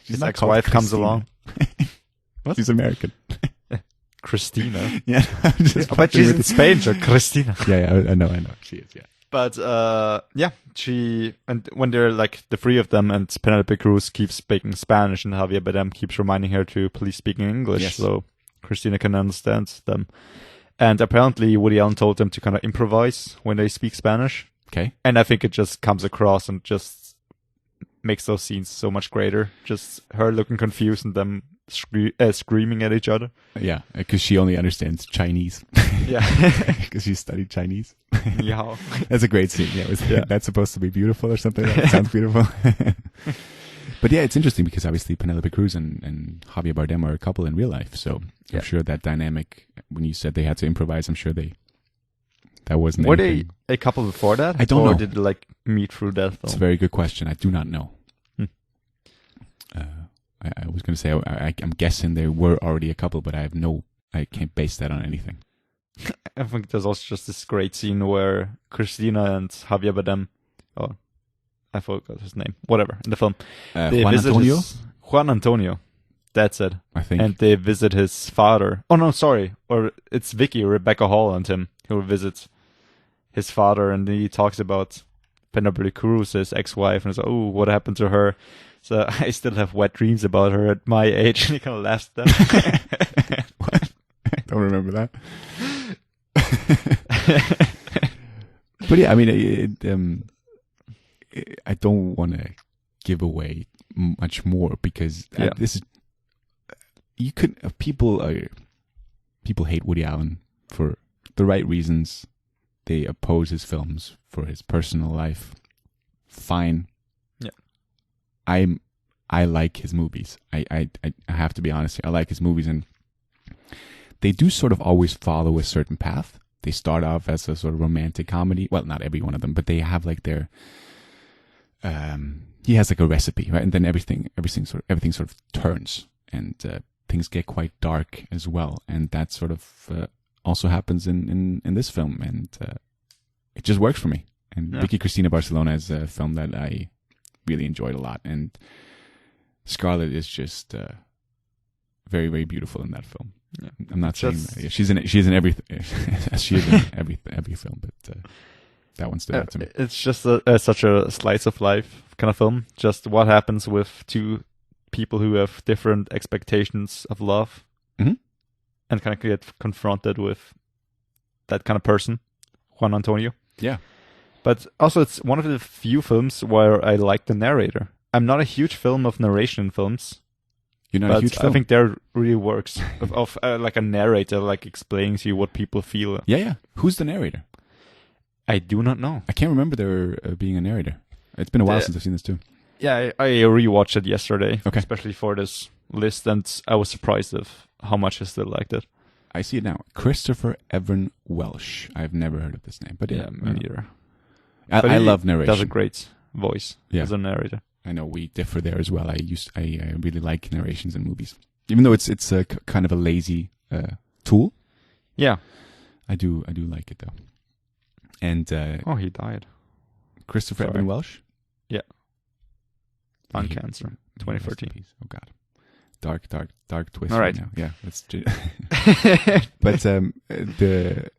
his ex-wife comes along. What? She's American. Christina. Yeah, But she's in Spain, so Christina. Yeah, I know. She is, yeah. But and when they're like the three of them, and Penelope Cruz keeps speaking Spanish, and Javier Bardem keeps reminding her to please speak in English, so Christina can understand them. And apparently Woody Allen told them to kind of improvise when they speak Spanish. Okay. And I think it just comes across and just makes those scenes so much greater. Just her looking confused and them screaming at each other. Yeah, because she only understands Chinese. Yeah. Because she studied Chinese. Yeah. That's a great scene. Yeah, that's supposed to be beautiful or something. That sounds beautiful. But yeah, it's interesting because obviously Penelope Cruz and Javier Bardem are a couple in real life. So I'm sure that dynamic, when you said they had to improvise, I'm sure that wasn't Were anything. they a couple before that? I don't know. Or did they like meet through that film? It's a very good question. I do not know. I was going to say, I'm guessing they were already a couple, but I can't base that on anything. I think there's also just this great scene where Christina and Javier Bardem, I forgot his name, whatever, in the film. Juan Antonio? Juan Antonio. That's it. I think. And they visit his father. Oh, no, sorry. Or it's Vicky, Rebecca Hall and him who visits his father, and he talks about Penelope Cruz, his ex-wife, and he's like, oh, what happened to her? So I still have wet dreams about her at my age, and he kind of laughs at them. What? I don't remember that. But yeah, I mean, I don't want to give away much more because this is people hate Woody Allen for the right reasons. They oppose his films for his personal life. Fine. Yeah. I like his movies. I have to be honest here. I like his movies, and they do sort of always follow a certain path. They start off as a sort of romantic comedy. Well, not every one of them, but they have like their he has like a recipe, right? And then everything sort of turns, and things get quite dark as well. And that sort of also happens in this film, and it just works for me. And Vicky, Christina, Barcelona is a film that I really enjoyed a lot, and Scarlett is just very, very beautiful in that film. Yeah. I'm not saying that. Yeah, she's in every she is in every film, but that one stood out to me. It's just such a slice of life kind of film. Just what happens with two people who have different expectations of love, and kind of get confronted with that kind of person, Juan Antonio. Yeah. But also, it's one of the few films where I like the narrator. I'm not a huge fan of narration films. You're not a huge fan? I think there really works of like a narrator, like explaining to you what people feel. Yeah. Who's the narrator? I do not know. I can't remember there being a narrator. It's been a while since I've seen this too. Yeah, I rewatched it yesterday, okay, especially for this list, and I was surprised of how much I still liked it. I see it now. Christopher Evan Welsh. I've never heard of this name, but yeah, me neither. I love narration. Does a great voice as a narrator. I know we differ there as well. I really like narrations in movies, even though it's a kind of a lazy tool. Yeah, I do like it though. And he died. Christopher Evan Welsh. Yeah, lung cancer, 2013. Oh God, dark twist. All right now. Yeah, let's. But the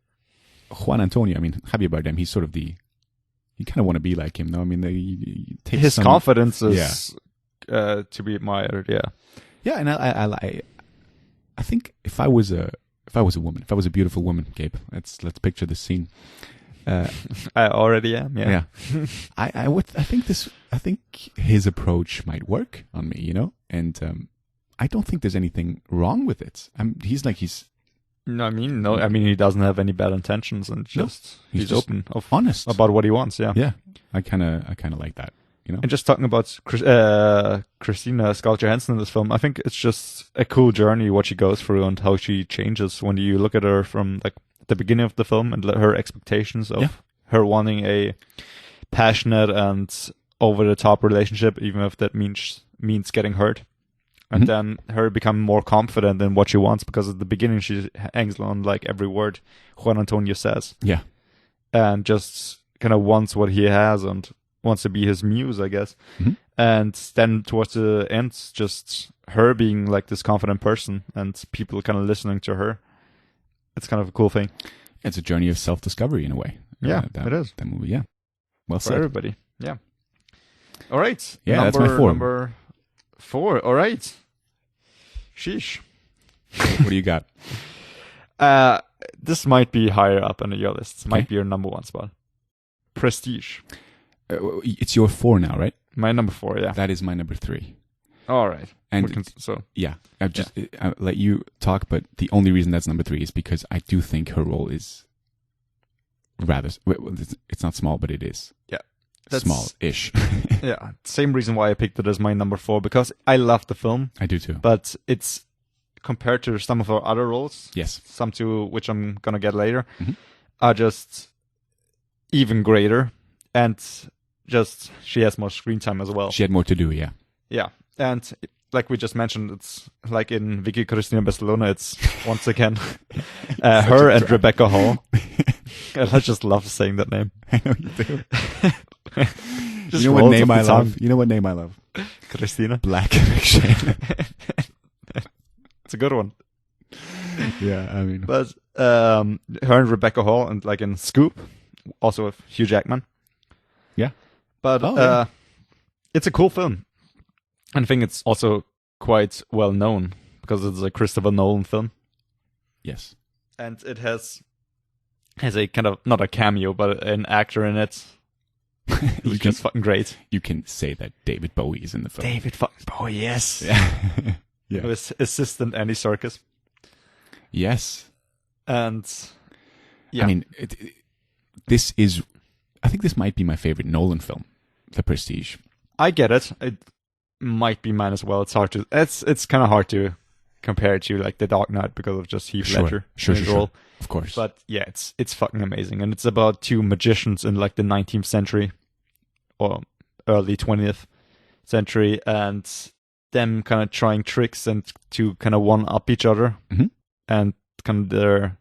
Juan Antonio. I mean, Javier Bardem. He's sort of you kind of want to be like him, though. I mean, his confidence is to be admired. Yeah, yeah, and I think if I was a woman, if I was a beautiful woman, Gabe, let's picture this scene. I already am. Yeah. I think his approach might work on me, you know, and I don't think there's anything wrong with it. He's. No, I mean, he doesn't have any bad intentions, and he's just open, honest about what he wants. Yeah, yeah. I kind of like that, you know. And just talking about Christina, Scarlett Johansson in this film, I think it's just a cool journey what she goes through and how she changes when you look at her from like the beginning of the film and her expectations of her wanting a passionate and over the top relationship, even if that means getting hurt. And then her becoming more confident in what she wants, because at the beginning she hangs on like every word Juan Antonio says. Yeah. And just kind of wants what he has and wants to be his muse, I guess. And then towards the end, just her being like this confident person and people kind of listening to her. it's kind of a cool thing. It's a journey of self-discovery in a way. Yeah, it is. That movie, yeah. Well For said. everybody. Yeah. All right. Yeah, that's my 4. Number 4. All right. Sheesh. What do you got? This might be higher up on your list. Might be your number 1 spot. Prestige. It's your 4 now, right? My number 4, yeah. That is my number 3. All right. And yeah, I'll let you talk, but the only reason that's number 3 is because I do think her role is rather, it's not small, but it is. Yeah. Small-ish. Yeah. Same reason why I picked it as my number 4, because I love the film. I do too. But it's compared to some of her other roles. Yes. Some to which I'm going to get later, are just even greater. And just, she has more screen time as well. She had more to do, yeah. Yeah. And like we just mentioned, it's like in Vicky, Christina, Barcelona, it's once again her and Rebecca Hall. And I just love saying that name. I know you do. Just you know what name I love? You know what name I love? Christina. Black Fiction. It's a good one. Yeah, I mean. But her and Rebecca Hall, and like in Scoop, also with Hugh Jackman. Yeah. But it's a cool film. And I think it's also quite well known because it's a Christopher Nolan film. Yes. And it has a kind of, not a cameo, but an actor in it. Who's just fucking great. You can say that David Bowie is in the film. David fucking Bowie, yes. Yeah. Yeah. With assistant Andy Serkis. Yes. And yeah. I mean, I think this might be my favorite Nolan film, The Prestige. I get it. It might be mine as well. It's kind of hard to compare it to like The Dark Knight because of just Heath Ledger. Sure. Of course. But yeah, it's fucking amazing. And it's about 2 magicians in like the 19th century or early 20th century, and them kind of trying tricks and to kind of one-up each other. Mm-hmm. And kind of their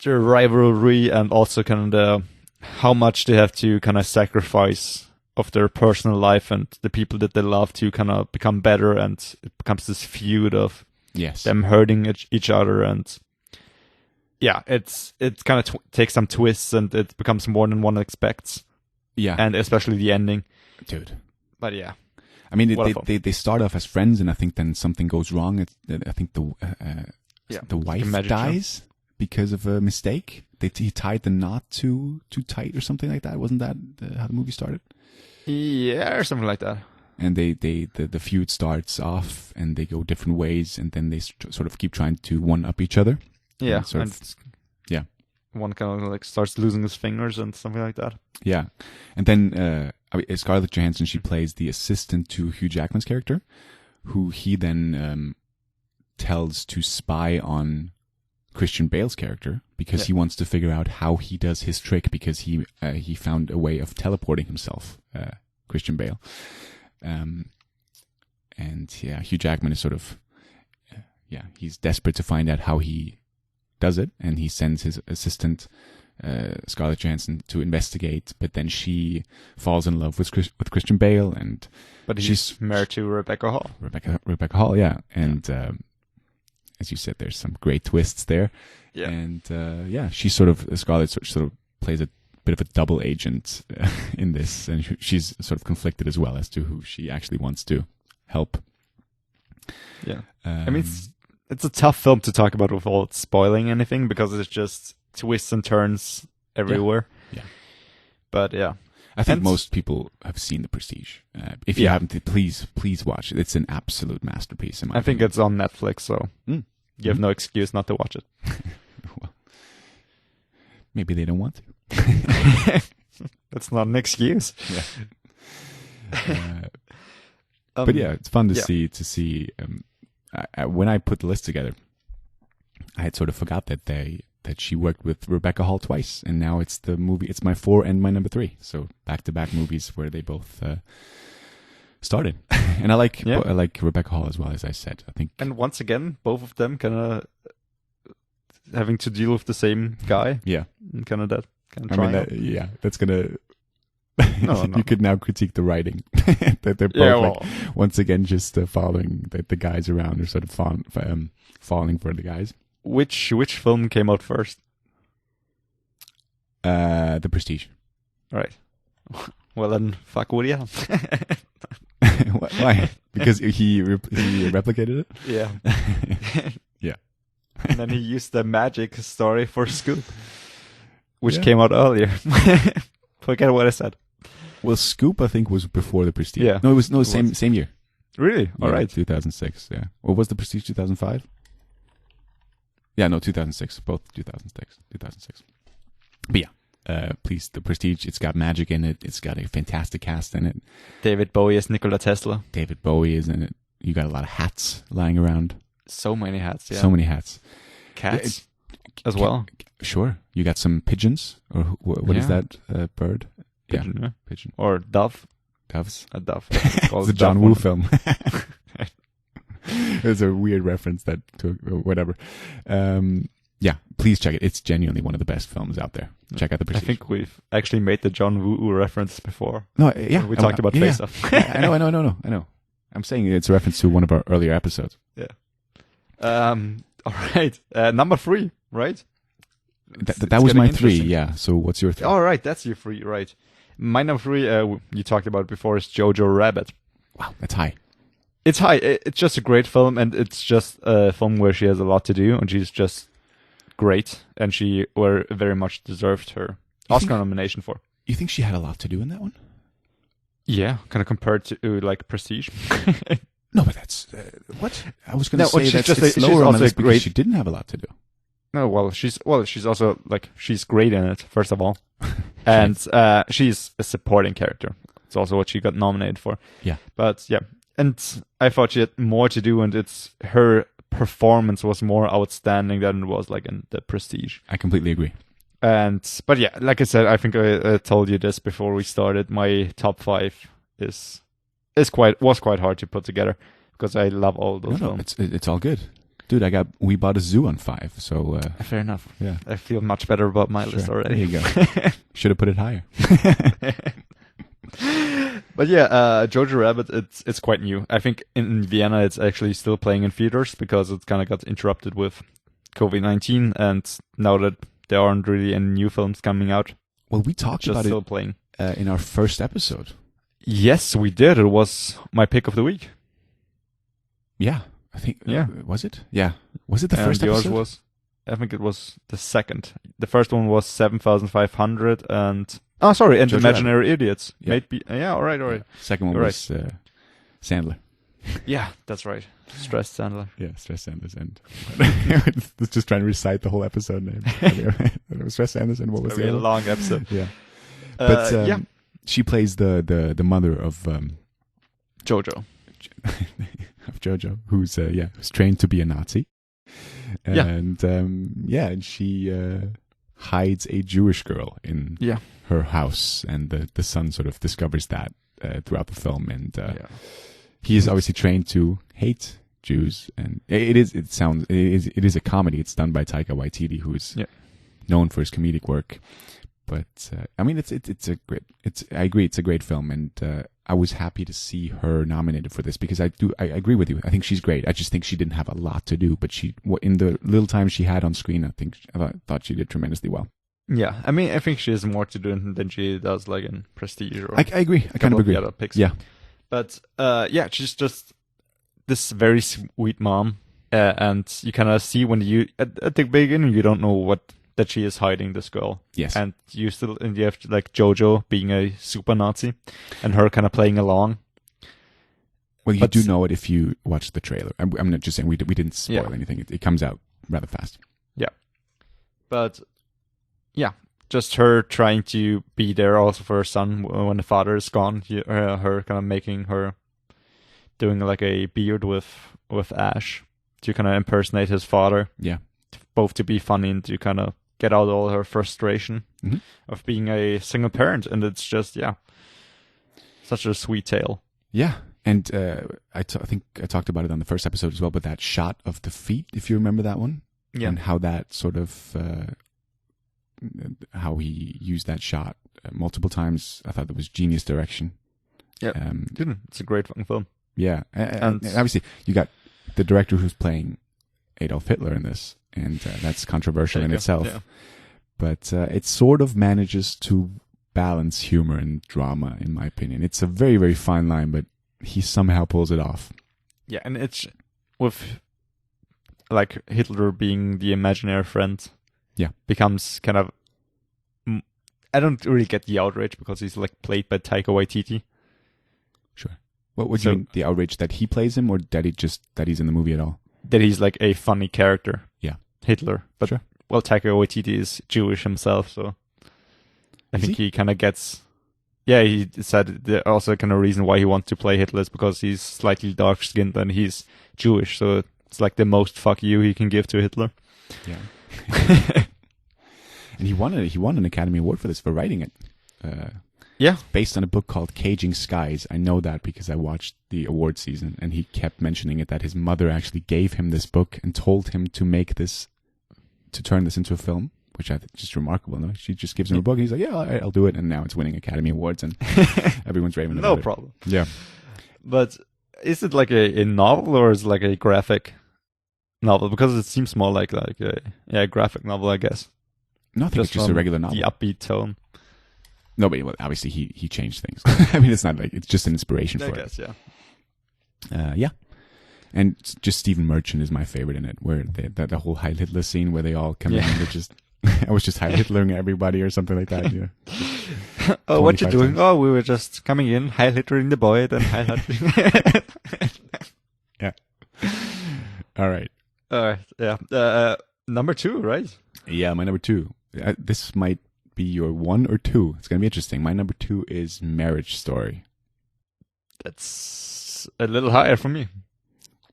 rivalry, and also kind of how much they have to kind of sacrifice of their personal life and the people that they love to kind of become better, and it becomes this feud of them hurting each other. And yeah, it kind of takes some twists, and it becomes more than one expects. Yeah, and especially the ending, dude. But yeah, I mean, they start off as friends, and I think then something goes wrong. I think the wife dies because of a mistake. He tied the knot too tight or something like that. Wasn't that how the movie started? Yeah, or something like that. And the feud starts off, and they go different ways, and then they sort of keep trying to one up each other. Yeah, yeah. One kind of like starts losing his fingers and something like that. Yeah, and then Scarlett Johansson, she plays the assistant to Hugh Jackman's character, who he then tells to spy on Christian Bale's character because he wants to figure out how he does his trick, because he found a way of teleporting himself, Christian Bale. And yeah, Hugh Jackman is sort of he's desperate to find out how he does it, and he sends his assistant Scarlett Johansson to investigate, but then she falls in love with Christian Bale, but she's married to Rebecca Hall. Rebecca Hall, yeah, and as you said, there's some great twists there. Yeah. And she Scarlett sort of plays a bit of a double agent in this, and she's sort of conflicted as well as to who she actually wants to help. Yeah. I mean, it's a tough film to talk about without spoiling anything, because it's just twists and turns everywhere. Yeah. But yeah. I think most people have seen The Prestige. If you haven't, please watch it. It's an absolute masterpiece. I think it's on Netflix, so you have no excuse not to watch it. Well, maybe they don't want to. That's not an excuse. Yeah. But yeah, it's fun to see. When I put the list together, I had sort of forgot that she worked with Rebecca Hall twice, and now it's the movie. It's my 4 and my number 3. So back-to-back movies where they both started. And I like Rebecca Hall as well, as I said. I think. And once again, both of them kind of having to deal with the same guy. Yeah. And kind of that kind of triangle. That's gonna. No. You could now critique the writing. That they're both once again just following the guys around, or sort of falling for the guys. which film came out first? The Prestige. Right. Well then, fuck Woody Allen. Why? Because he replicated it? Yeah. Yeah. And then he used the magic story for Scoop, which came out earlier. Forget what I said. Well, Scoop, I think, was before The Prestige. Yeah. No, it was same year. Really? All right. 2006, yeah. Or was The Prestige 2005? Yeah, no, 2006. Both 2006. But yeah, please, The Prestige, it's got magic in it. It's got a fantastic cast in it. David Bowie as Nikola Tesla. David Bowie is in it. You got a lot of hats lying around. So many hats, yeah. So many hats. Cats as well. Sure. You got some pigeons, or what is that bird? Pigeon, yeah, pigeon. Or dove. Doves. A dove. It's a John Woo film. It's a weird reference to whatever. Yeah, please check it. It's genuinely one of the best films out there. Check out The Prestige. I think we've actually made the John Woo reference before. No, yeah. We talked about Face Off. I know. I'm saying it's a reference to one of our earlier episodes. Yeah. All right. Number 3, right? That was my 3, yeah. So what's your 3? All right, that's your 3, right. My number 3, you talked about it before, is Jojo Rabbit. Wow, that's high. It's high. It's just a great film, and it's just a film where she has a lot to do, and she's just great, and she very much deserved her Oscar nomination for. You think she had a lot to do in that one? Yeah, kind of compared to like Prestige. No, but that's what I was going to say. That's just it's lower she's on also the list great. because she didn't have a lot to do. No, well, she's also like she's great in it. First of all, and she's a supporting character. It's also what she got nominated for. Yeah, but yeah, and I thought she had more to do, and her performance was more outstanding than it was like in The Prestige. I completely agree. But yeah, like I said, I think I told you this before we started. My top 5 was quite hard to put together because I love all those films. It's all good, dude. We bought a zoo on 5, so fair enough. Yeah, I feel much better about my list already. There you go. Should have put it higher. But yeah, Jojo Rabbit, it's quite new. I think in Vienna it's actually still playing in theaters because it kind of got interrupted with COVID-19, and now that there aren't really any new films coming out. Well, we talked about still it playing. In our first episode. Yes, we did. It was my pick of the week. Yeah, I think. Yeah, was it? Yeah, was it the first episode? I think it was the second. The first one was 7,500 and and Imaginary Idiots. Yeah. All right. Yeah. Second one was Sandler. Yeah, that's right. Stress Sandler. Yeah, Stress Sandler's End. Let's just try and recite the whole episode name. Stress Sandler's End. What was the other? A long episode. Yeah, but she plays the mother of Jojo. Of Jojo, who's trained to be a Nazi, and and she hides a Jewish girl in her house, and the son sort of discovers that throughout the film, and he is obviously trained to hate Jews, and it is a comedy. It's done by Taika Waititi, who is known for his comedic work. But I mean, I agree, it's a great film, and I was happy to see her nominated for this because I agree with you. I think she's great. I just think she didn't have a lot to do, but in the little time she had on screen, I thought she did tremendously well. Yeah, I mean, I think she has more to do than she does like in Prestige. Or I agree. I kind of agree. Other picks. Yeah, but she's just this very sweet mom, and you kind of see when at the beginning you don't know that she is hiding this girl. Yes. And you have like Jojo being a super Nazi and her kind of playing along. Well, you do know it if you watch the trailer. I'm not just saying we didn't spoil anything. It comes out rather fast. Yeah. But yeah, just her trying to be there also for her son when the father is gone. Her kind of making her doing like a beard with ash to kind of impersonate his father. Yeah. Both to be funny and to kind of get out all her frustration of being a single parent, and it's just such a sweet tale. Yeah, and I think I talked about it on the first episode as well. But that shot of the feet, if you remember that one, and how that sort of how he used that shot multiple times, I thought that was genius direction. Yeah, it's a great fucking film. Yeah, and obviously you got the director who's playing Adolf Hitler in this, and that's controversial in Okay, itself. yeah. But it sort of manages to balance humor and drama, in my opinion. It's a very, very fine line, but he somehow pulls it off. Yeah, and it's with like Hitler being the imaginary friend. Yeah. Becomes kind of. I don't really get the outrage because he's like played by Taika Waititi. Sure. What would you mean? The outrage that he plays him, or that he's in the movie at all? That he's like a funny character. Yeah. Hitler. But Sure. well, Taika Waititi is Jewish himself, so I think he kind of gets. Yeah, he said the also kind of reason why he wants to play Hitler is because he's slightly dark skinned and he's Jewish, so it's like the most fuck you he can give to Hitler. Yeah. And he won an Academy Award for this, for writing it. Yeah. Based on a book called Caging Skies. I know that because I watched the award season, and he kept mentioning it, that his mother actually gave him this book and told him to turn this into a film, which I think is just remarkable. No? She just gives him a book, and he's like, yeah, I'll do it. And now it's winning Academy Awards, and everyone's raving about it. No problem. Yeah. But is it like a novel or is it like a graphic novel? Because it seems more like a graphic novel, I guess. No, I think it's just a regular novel. The upbeat tone. No, but obviously he changed things. I mean, it's not like, it's just an inspiration for it. I guess, yeah. Yeah. And just Stephen Merchant is my favorite in it, where the whole Heil Hitler scene where they all come in and they're just, I was just Heil Hitlering everybody or something like that. Yeah. Oh, what you doing? times. Oh, we were just coming in, Heil Hitlering the boy, then Heil Hitlering. Yeah. All right. Yeah. Number 2, right? Yeah, my number 2. This might be your 1 or 2. It's going to be interesting. My number 2 is Marriage Story. That's a little higher for me.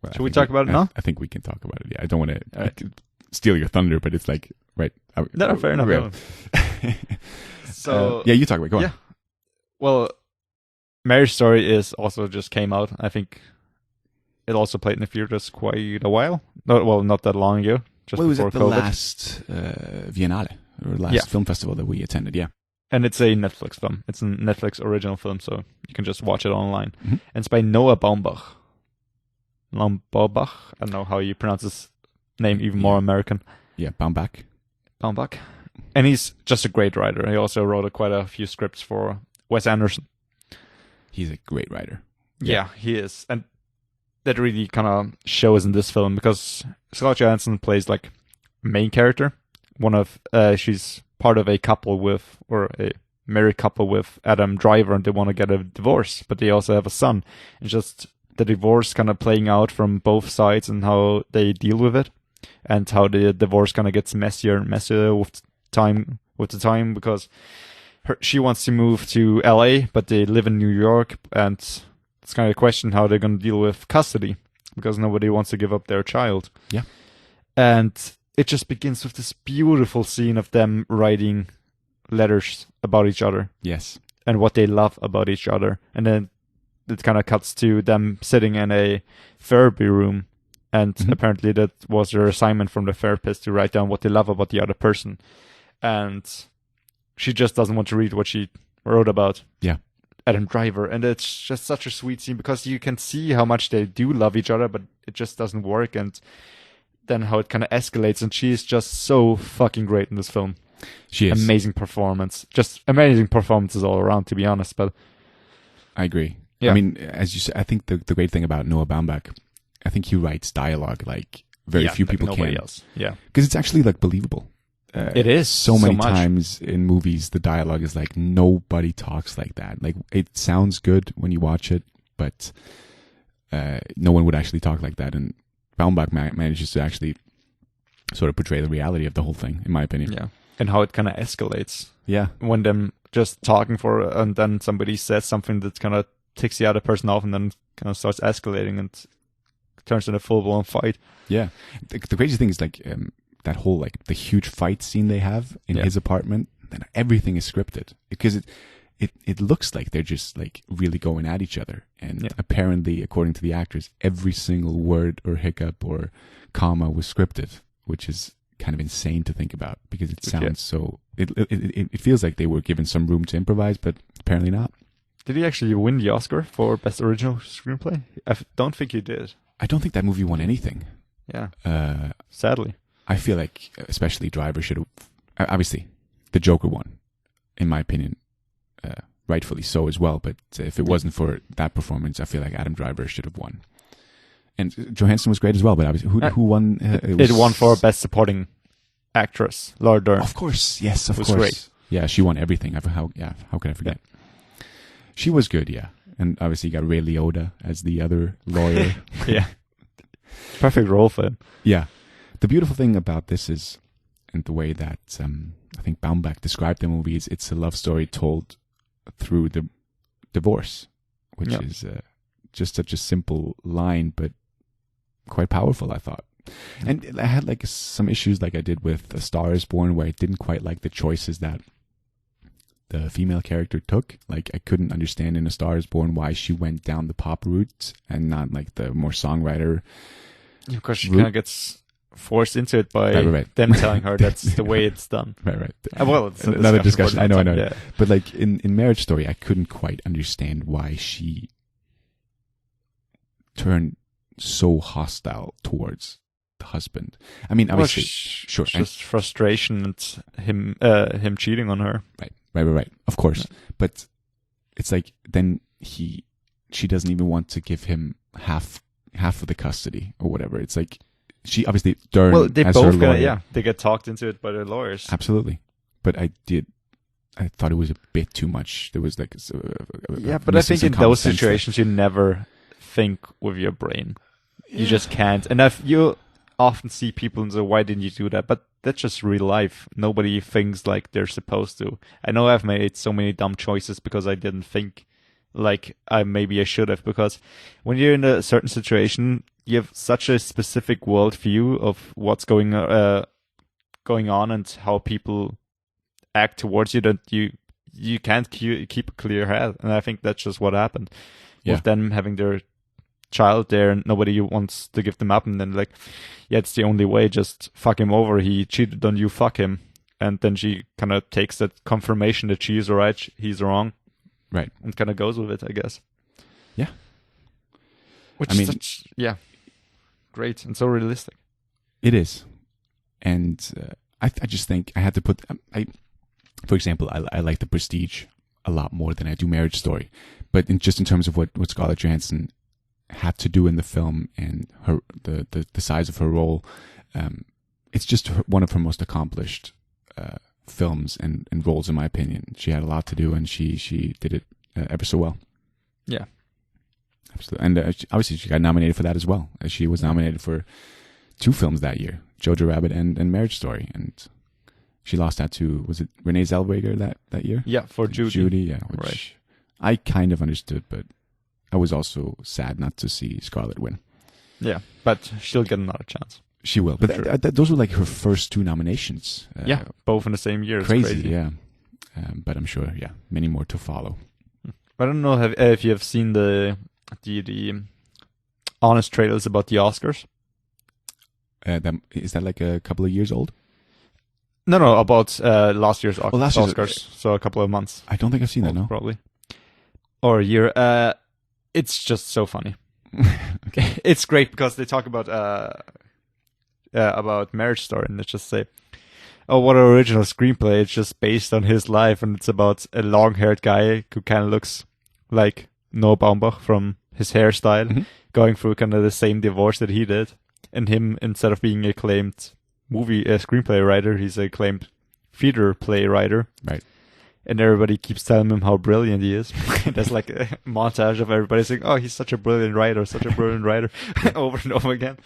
Well, Should we talk about it now? I think we can talk about it. Yeah, I don't want to steal your thunder, but it's like, right. No, fair enough. Yeah. So yeah, you talk about it. Go on. Yeah. Well, Marriage Story is also just came out. I think it also played in the theaters quite a while. Not that long ago. Just was before it the COVID. last Biennale or last film festival that we attended? Yeah. And it's a Netflix film. It's a Netflix original film, so you can just watch it online. Mhm. And it's by Noah Baumbach. Baumbach. I don't know how you pronounce his name, even more American. Yeah, Baumbach. Baumbach. And he's just a great writer. He also wrote quite a few scripts for Wes Anderson. He's a great writer. Yeah, he is. And that really kind of shows in this film because Scarlett Johansson plays like main character. She's part of a couple with, or a married couple with Adam Driver, and they want to get a divorce, but they also have a son. And just the divorce kind of playing out from both sides and how they deal with it, and how the divorce kind of gets messier and messier with the time because she wants to move to LA, but they live in New York, and it's kind of a question how they're going to deal with custody because nobody wants to give up their child. Yeah. And it just begins with this beautiful scene of them writing letters about each other. Yes. And what they love about each other. And then it kind of cuts to them sitting in a therapy room. And apparently that was their assignment from the therapist to write down what they love about the other person. And she just doesn't want to read what she wrote about. Yeah. Adam Driver. And it's just such a sweet scene because you can see how much they do love each other, but it just doesn't work. And then how it kind of escalates. And she's just so fucking great in this film. She is. Amazing performance. Just amazing performances all around, to be honest. But I agree. Yeah. I mean, as you said, I think the great thing about Noah Baumbach, I think he writes dialogue like very few people nobody can. else. Yeah. Because it's actually like believable. It is so many much. times in movies the dialogue is like nobody talks like that. Like it sounds good when you watch it, but no one would actually talk like that. And Baumbach manages to actually sort of portray the reality of the whole thing, in my opinion. Yeah. And how it kind of escalates. Yeah. When them just talking and then somebody says something that kind of ticks the other person off and then kind of starts escalating and turns into a full-blown fight. Yeah. The crazy thing is like that whole like the huge fight scene they have in his apartment, then everything is scripted because it looks like they're just like really going at each other. And apparently, according to the actors, every single word or hiccup or comma was scripted, which is kind of insane to think about because it sounds so. It feels like they were given some room to improvise, but apparently not. Did he actually win the Oscar for Best Original Screenplay? I don't think he did. I don't think that movie won anything. Yeah. Sadly. I feel like especially Driver should have... Obviously, the Joker won, in my opinion. Rightfully so as well, but if it wasn't for that performance, I feel like Adam Driver should have won. And Johansson was great as well, but obviously, who won? It won for Best Supporting Actress, Laura Dern. Of course, yes, of course. Great. Yeah, she won everything. How could I forget? She was good, yeah. And obviously you got Ray Liotta as the other lawyer. Yeah. Perfect role for him. Yeah. The beautiful thing about this is, and the way that I think Baumbach described the movie, is it's a love story told through the divorce, which is just such a simple line, but quite powerful, I thought. And I had like some issues like I did with A Star Is Born, where I didn't quite like the choices that the female character took. Like, I couldn't understand in A Star Is Born why she went down the pop route and not like the more songwriter. Of course, she kind of gets forced into it by them telling her that's the way it's done. Right. Well, it's another discussion. I know. Yeah. But like in Marriage Story, I couldn't quite understand why she turned so hostile towards the husband. I mean, obviously, sure, just frustration and him cheating on her. Right. Of course, but it's like then she doesn't even want to give him half of the custody or whatever. It's like she obviously Dern. Well, they as both her lawyer, they get talked into it by their lawyers. Absolutely, but I thought it was a bit too much. There was like but I think in those situations you never think with your brain. You just can't. And you often see people and say, why didn't you do that? But that's just real life. Nobody thinks like they're supposed to. I know I've made so many dumb choices because I didn't think like maybe I should have. Because when you're in a certain situation, you have such a specific worldview of what's going on and how people act towards you that you can't keep a clear head. And I think that's just what happened with them having their child there and nobody wants to give them up, and then like, yeah, it's the only way, just fuck him over, he cheated on you, fuck him. And then she kind of takes that confirmation that she's right, he's wrong, right, and kind of goes with it, I guess. Yeah, which is such, great and so realistic. It is. And I just think I had to put for example, I like The Prestige a lot more than I do Marriage Story, but in terms of what Scarlett Johansson had to do in the film and her the size of her role, it's just one of her most accomplished films and roles, in my opinion. She had a lot to do, and she did it ever so well. Yeah, absolutely. And obviously she got nominated for that as well. She was nominated for 2 films that year, Jojo Rabbit and Marriage Story, and she lost that to, was it Renee Zellweger that year? Yeah, for Judy, which I kind of understood, but I was also sad not to see Scarlett win. Yeah, but she'll get another chance. She will. But those were like her first 2 nominations. Both in the same year. It's crazy. Yeah. But I'm sure, many more to follow. I don't know if you have seen the honest trailers about the Oscars. Is that like a couple of years old? No, about last year's Oscars. So a couple of months. I don't think I've seen that, no. Probably. Or a year. It's just so funny. Okay. It's great because they talk about Marriage Story, and they just say, oh, what an original screenplay. It's just based on his life, and it's about a long-haired guy who kind of looks like Noah Baumbach from his hairstyle, going through kind of the same divorce that he did. And him, instead of being acclaimed screenplay writer, he's an acclaimed theater play writer. Right. And everybody keeps telling him how brilliant he is. There's like a montage of everybody saying, oh, he's such a brilliant writer, over and over again.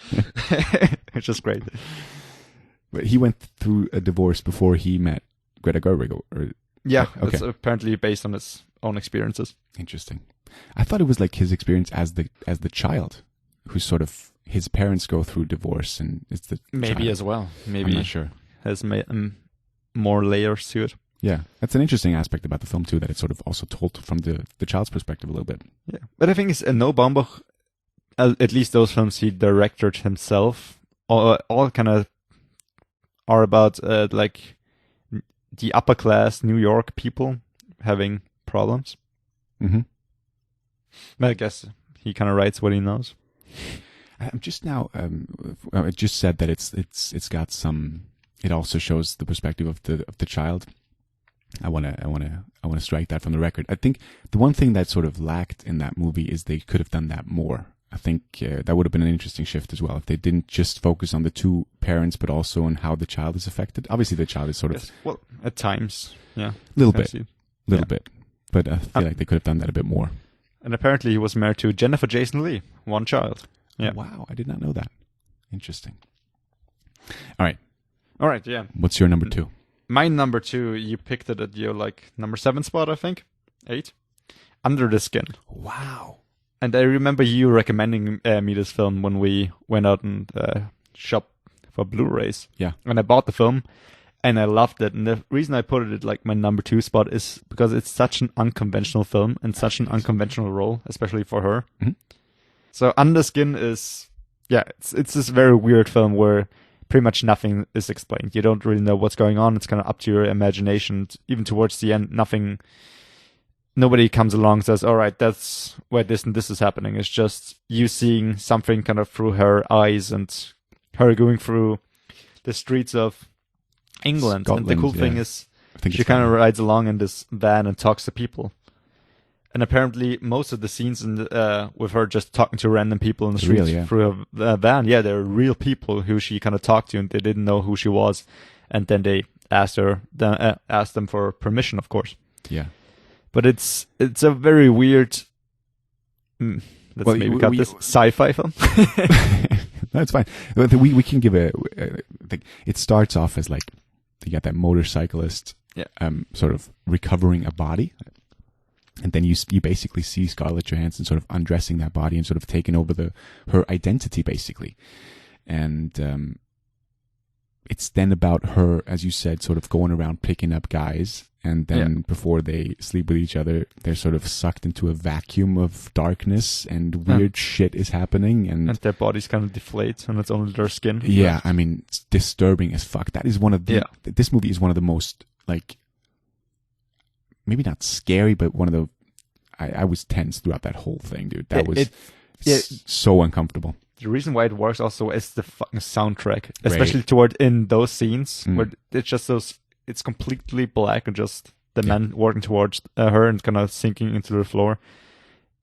Which is great. But he went through a divorce before he met Greta Gerwig? Yeah, okay. It's apparently based on his own experiences. Interesting. I thought it was like his experience as the child, who sort of, his parents go through divorce, and it's the maybe child. As well. Maybe I'm not sure. Has more layers to it. Yeah, that's an interesting aspect about the film too, that it's sort of also told from the child's perspective a little bit. Yeah, but I think it's Noah Baumbach, at least those films he directed himself, all kind of are about like the upper class New York people having problems. Mm-hmm. But I guess he kind of writes what he knows. I'm just now. It just said that it's got some. It also shows the perspective of the child. I wanna strike that from the record. I think the one thing that sort of lacked in that movie is they could have done that more. I think that would have been an interesting shift as well if they didn't just focus on the two parents, but also on how the child is affected. Obviously, the child is sort of well at times, yeah, little bit, but I feel like they could have done that a bit more. And apparently, he was married to Jennifer Jason Leigh, one child. Yeah. Wow, I did not know that. Interesting. All right, yeah. What's your number 2? My number 2, you picked it at your number 7 spot, I think, 8. Under the Skin. Wow. And I remember you recommending me this film when we went out and shop for Blu-rays. Yeah. And I bought the film, and I loved it. And the reason I put it at like my number 2 spot is because it's such an unconventional film and such an unconventional role, especially for her. Mm-hmm. So Under the Skin is, it's this very weird film where pretty much nothing is explained. You don't really know what's going on. It's kind of up to your imagination. Even towards the end, nobody comes along and says, all right, that's where this and this is happening. It's just you seeing something kind of through her eyes and her going through the streets of England. Scotland, and the cool thing is she kind of rides along in this van and talks to people. And apparently most of the scenes with her just talking to random people in the streets through a van, they're real people who she kind of talked to, and they didn't know who she was. And then they asked them for permission, of course. Yeah. But it's a very weird. Maybe cut this sci-fi film. That's fine. We can give it starts off as like you got that motorcyclist, sort of recovering a body, and then you basically see Scarlett Johansson sort of undressing that body and sort of taking over her identity basically, and it's then about her, as you said, sort of going around picking up guys. And then before they sleep with each other, they're sort of sucked into a vacuum of darkness and weird shit is happening. And their bodies kind of deflate and it's only their skin. Yeah, I mean, it's disturbing as fuck. That is one of the... This movie is one of the most, like... Maybe not scary, but one of the... I was tense throughout that whole thing, dude. That was so uncomfortable. The reason why it works also is the fucking soundtrack. Especially toward in those scenes where it's just those... It's completely black and just the man walking towards her and kind of sinking into the floor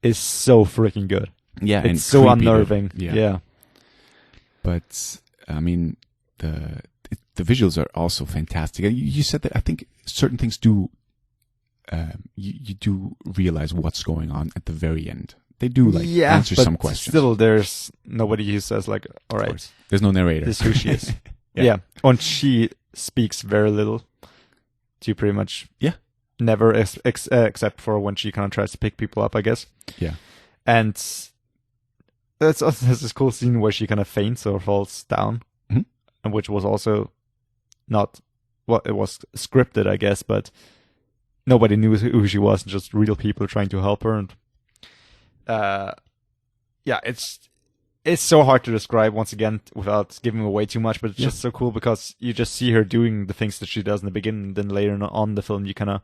is so freaking good. Yeah, it's so unnerving. Yeah. But I mean, the visuals are also fantastic. You said that I think certain things do. You do realize what's going on at the very end. They do answer some questions. Still, there's nobody who says like, "All right, there's no narrator. This is who she is." Yeah, and she speaks very little. To pretty much never except for when she kind of tries to pick people up, I guess. Yeah. And there's this cool scene where she kind of faints or falls down, and which was also not it was scripted, I guess, but nobody knew who she was, just real people trying to help her. And it's so hard to describe once again without giving away too much, but it's just so cool because you just see her doing the things that she does in the beginning, and then later on the film you kind of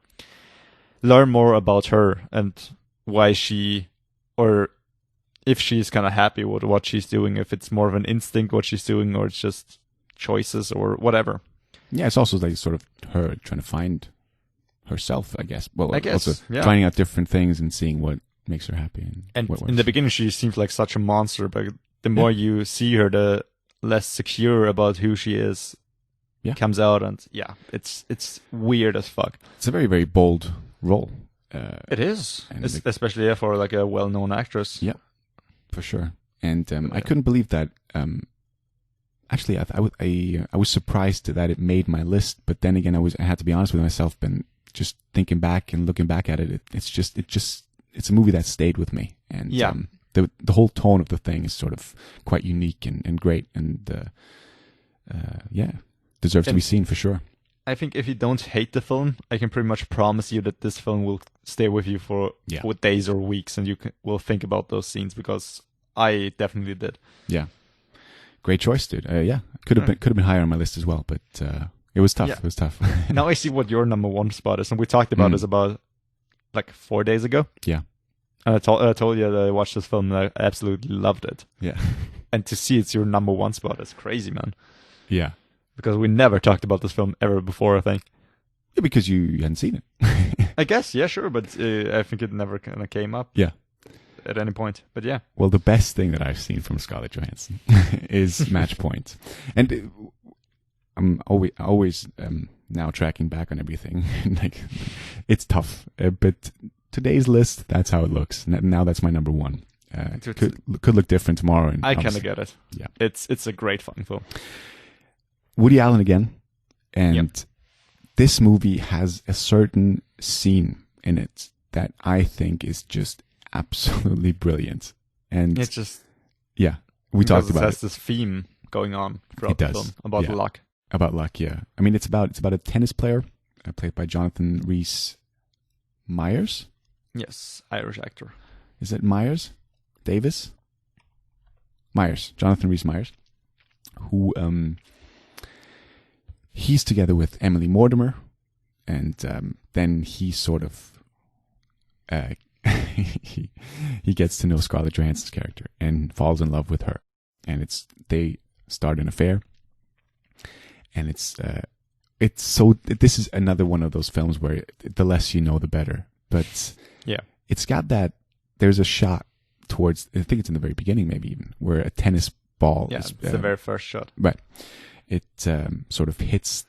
learn more about her and why she, or if she's kind of happy with what she's doing, if it's more of an instinct what she's doing, or it's just choices or whatever. Yeah, it's also like sort of her trying to find herself, I guess. Well, I guess, also trying out different things and seeing what makes her happy. And in the beginning she seems like such a monster, but the more you see her, the less secure about who she is comes out, and it's weird as fuck. It's a very, very bold role. It is, especially for like a well-known actress. Yeah, for sure. And I couldn't believe that. Actually, I was surprised that it made my list, but then again, I had to be honest with myself. And just thinking back and looking back at it, it's a movie that stayed with me. And the whole tone of the thing is sort of quite unique and great, and deserves to be seen for sure. I think if you don't hate the film, I can pretty much promise you that this film will stay with you for days or weeks, and you will think about those scenes, because I definitely did. Yeah, great choice, dude. Could have been higher on my list as well, but it was tough. Yeah. It was tough. Now I see what your number 1 spot is, and we talked about this about like 4 days ago. Yeah. And I told you that I watched this film and I absolutely loved it. Yeah. and to see it's your number one spot is crazy, man. Yeah. Because we never talked about this film ever before, I think. Yeah, because you hadn't seen it. I guess, yeah, sure, but I think it never kind of came up. Yeah. At any point, but yeah. Well, the best thing that I've seen from Scarlett Johansson is Match Point, and I'm always now tracking back on everything. Like, it's tough, but today's list, that's how it looks. Now that's my number one. Could look different tomorrow. And I kind of get it. Yeah, it's a great fucking film. Woody Allen again, and this movie has a certain scene in it that I think is just absolutely brilliant. And it's just, we talked about it. It has this theme going on throughout the film about luck. About luck, yeah. I mean, it's about a tennis player played by Jonathan Rhys Myers. Yes, Irish actor. Is it Myers? Davis? Myers. Jonathan Rhys Myers. Who he's together with Emily Mortimer, and then he sort of he gets to know Scarlett Johansson's character and falls in love with her, and they start an affair, and it's so, this is another one of those films where the less you know the better, but it's got that, there's a shot towards, I think it's in the very beginning maybe even, where a tennis ball is the very first shot, right, it sort of hits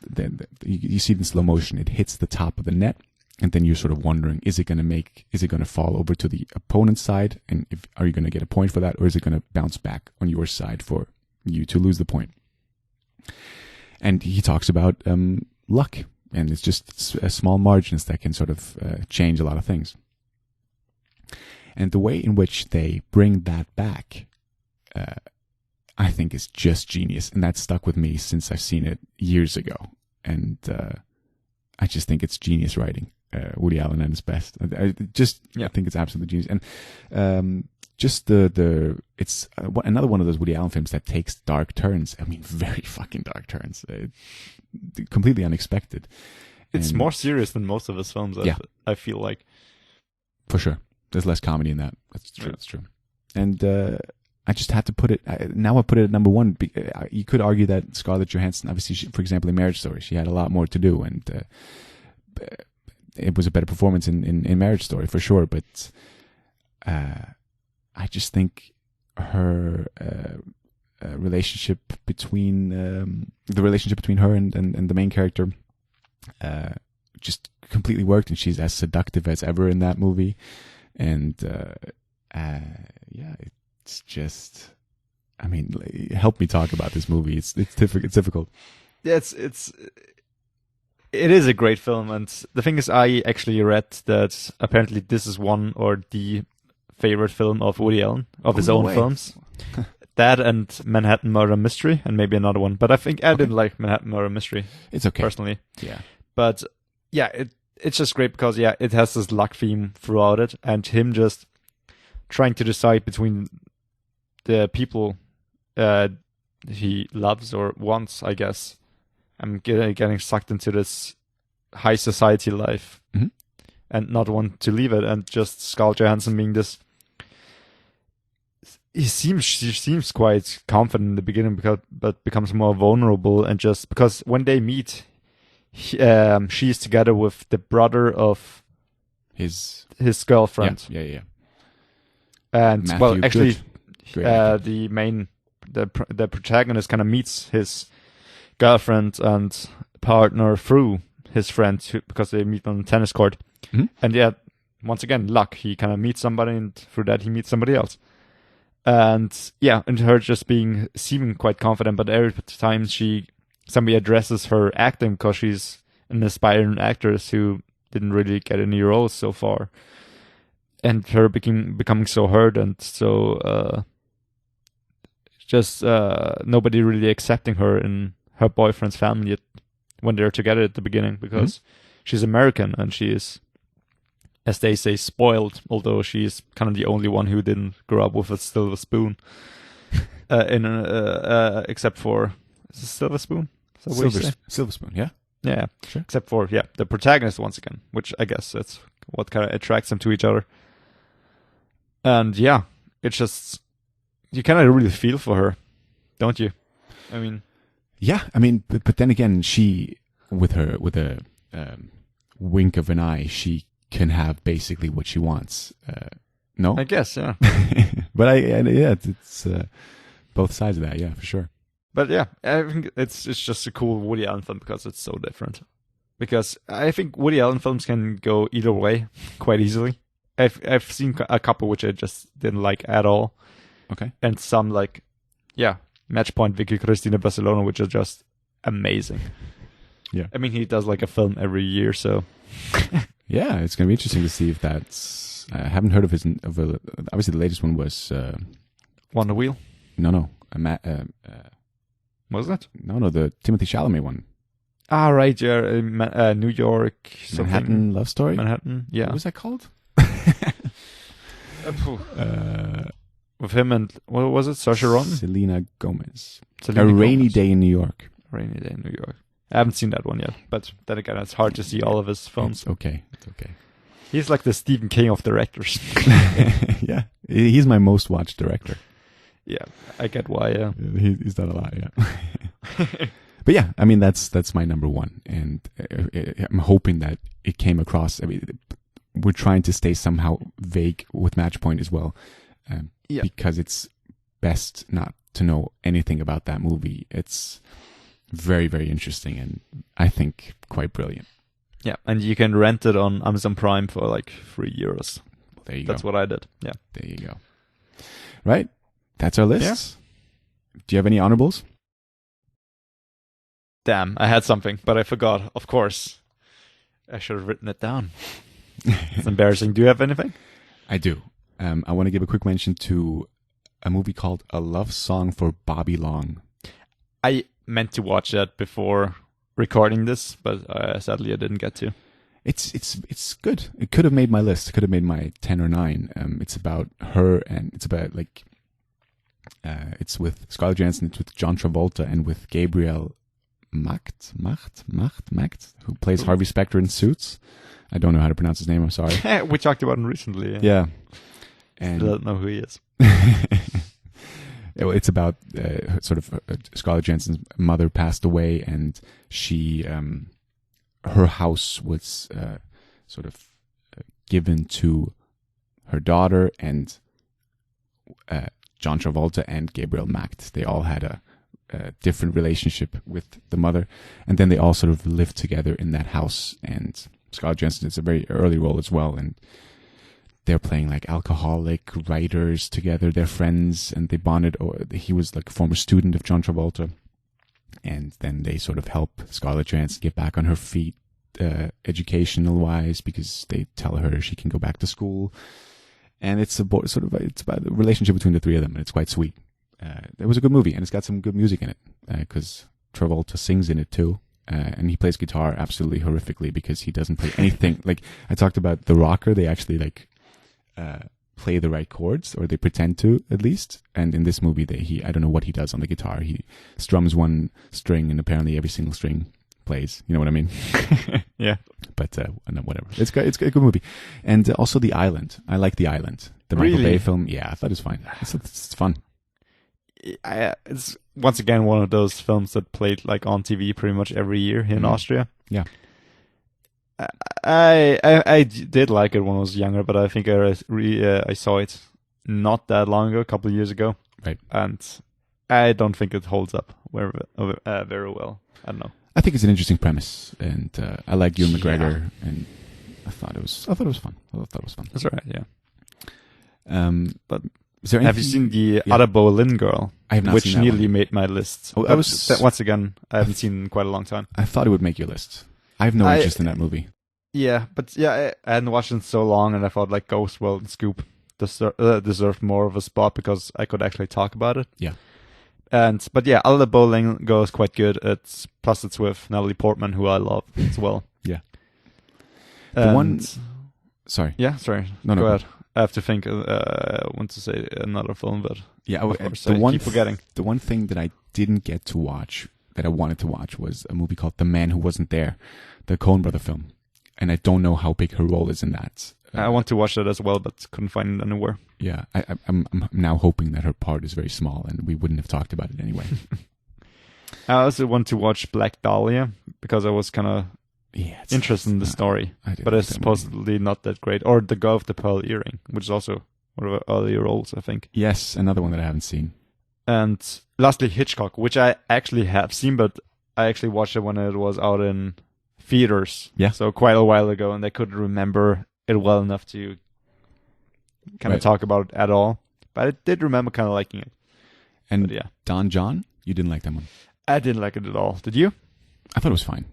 you see it in slow motion, it hits the top of the net. And then you're sort of wondering, is it going to fall over to the opponent's side? And are you going to get a point for that? Or is it going to bounce back on your side for you to lose the point? And he talks about luck. And it's just small margins that can sort of change a lot of things. And the way in which they bring that back, I think is just genius. And that's stuck with me since I've seen it years ago. And I just think it's genius writing. Woody Allen at his best. I think it's absolutely genius, and just it's another one of those Woody Allen films that takes dark turns. I mean, very fucking dark turns, completely unexpected. It's more serious than most of his films. I feel like, for sure, there's less comedy in that. That's true. That's true. And I just had to put it. Now I put it at number one. You could argue that Scarlett Johansson, obviously, for example, in Marriage Story, she had a lot more to do, and it was a better performance in Marriage Story for sure. But I just think her relationship between her and the main character just completely worked, and she's as seductive as ever in that movie. And it's just, I mean, help me talk about this movie. It's difficult. Yeah, it is a great film, and the thing is, I actually read that apparently this is one or the favorite film of Woody Allen, of his own films. That and Manhattan Murder Mystery, and maybe another one. But I think I didn't like Manhattan Murder Mystery. It's okay. Personally. Yeah. But yeah, it's just great because, it has this luck theme throughout it, and him just trying to decide between the people he loves or wants, I guess. I'm getting sucked into this high society life and not want to leave it. And just Scarlett Johansson being this, she seems quite confident in the beginning, but becomes more vulnerable. And just because when they meet, she's together with the brother of his girlfriend. Yeah. And Matthew, well, actually, the the protagonist kind of meets his girlfriend and partner through his friend because they meet on the tennis court. And once again, luck. He kind of meets somebody, and through that he meets somebody else. And and her just seeming quite confident, but every time somebody addresses her acting, because she's an aspiring actress who didn't really get any roles so far, and her becoming so hurt and so nobody really accepting her in her boyfriend's family when they're together at the beginning, because she's American and she is, as they say, spoiled, although she's kind of the only one who didn't grow up with a silver spoon. Except for, is it silver spoon? Silver spoon, yeah. Yeah, sure. Except for, the protagonist once again, which I guess that's what kind of attracts them to each other. And it's just you kind of really feel for her, don't you? I mean, yeah. I mean, but then again, she with a wink of an eye, she can have basically what she wants. No, I guess, yeah. But it's both sides of that, yeah, for sure. But yeah, I think it's just a cool Woody Allen film because it's so different. Because I think Woody Allen films can go either way quite easily. I've seen a couple which I just didn't like at all. Okay. And some like, yeah, Match Point, Vicky, Christina, Barcelona, which are just amazing. Yeah. I mean, he does like a film every year, so. Yeah, it's going to be interesting to see if that's... I haven't heard of his... obviously, the latest one was... Wonder Wheel? No. Was it? No, the Timothée Chalamet one. Ah, right, yeah. New York. Manhattan Love Story? Manhattan, yeah. What was that called? With him and... What was it? Saoirse Ronan? Selena Gomez. Selena Rainy Gomez. Day in New York. Rainy Day in New York. I haven't seen that one yet, but then again, it's hard to see all of his films. It's okay. He's like the Stephen King of directors. Yeah, he's my most watched director. Yeah, I get why. Yeah, he's done a lot. Yeah, but yeah, I mean that's my number one, and I'm hoping that it came across. I mean, we're trying to stay somehow vague with Match Point as well, because it's best not to know anything about that movie. It's very, very interesting, and I think quite brilliant. Yeah, and you can rent it on Amazon Prime for like €3. There you go. That's what I did. Yeah. There you go. Right. That's our list. Yeah. Do you have any honorables? Damn, I had something, but I forgot. Of course. I should have written it down. It's embarrassing. Do you have anything? I do. I want to give a quick mention to a movie called A Love Song for Bobby Long. I meant to watch that before recording this, but sadly I didn't get to. It's good. It could have made my list. It could have made my 10 or 9. It's about her, and it's about like it's with Scarlett Johansson, it's with John Travolta, and with Gabriel Macht, who plays Harvey Specter in Suits. I don't know how to pronounce his name. I'm sorry. We talked about him recently. Yeah. And I don't know who he is. It's about sort of Scarlett Johansson's mother passed away, and she, her house was sort of given to her daughter, and John Travolta and Gabriel Macht. They all had a different relationship with the mother, and then they all sort of lived together in that house. And Scarlett Johansson is a very early role as well, and they're playing like alcoholic writers together. They're friends, and they bonded. He was like a former student of John Travolta, and then they sort of help Scarlett Johansson get back on her feet, educational wise, because they tell her she can go back to school. And it's about the relationship between the three of them, and it's quite sweet. It was a good movie, and it's got some good music in it, because Travolta sings in it too. And he plays guitar absolutely horrifically, because he doesn't play anything. Like I talked about The Rocker, they actually like play the right chords, or they pretend to at least. And in this movie, I don't know what he does on the guitar. He strums one string, and apparently every single string plays. You know what I mean? Yeah. But no, whatever. It's a good movie. And also The Island. I like The Island, the Michael Really? Bay film. Yeah, I thought it was fine. It's fun. It's once again one of those films that played like on TV pretty much every year here in Austria. Yeah. I did like it when I was younger, but I think I saw it not that long ago, a couple of years ago. Right. And I don't think it holds up very well. I don't know. I think it's an interesting premise, and I like Ewan McGregor, and I thought it was fun. That's right, yeah. But is there have you seen the other Boleyn girl? I have not which seen that nearly one. made my list. Oh, Once again, I haven't seen in quite a long time. I thought it would make your list. I have no interest in that movie. Yeah, but I hadn't watched it in so long, and I thought like Ghost World and Scoop deserved more of a spot because I could actually talk about it. Yeah. But Other Boleyn Girl is quite good. It's with Natalie Portman, who I love as well. Yeah. Sorry. Yeah, sorry. No, Go ahead. I have to think. I want to say another film, but of course, I keep forgetting. The one thing that I didn't get to watch that I wanted to watch was a movie called The Man Who Wasn't There, the Coen brother film. And I don't know how big her role is in that. I want to watch that as well, but couldn't find it anywhere. Yeah, I'm now hoping that her part is very small and we wouldn't have talked about it anyway. I also want to watch Black Dahlia because I was kind of interested in the story, but it's supposedly not that great. Or The Girl with the Pearl Earring, which is also one of the earlier roles, I think. Yes, another one that I haven't seen. And lastly, Hitchcock, which I actually have seen, but I actually watched it when it was out in theaters. Yeah. So quite a while ago, and I couldn't remember it well enough to kind of talk about it at all. But I did remember kind of liking it. And but yeah. Don John, you didn't like that one? I didn't like it at all. Did you? I thought it was fine.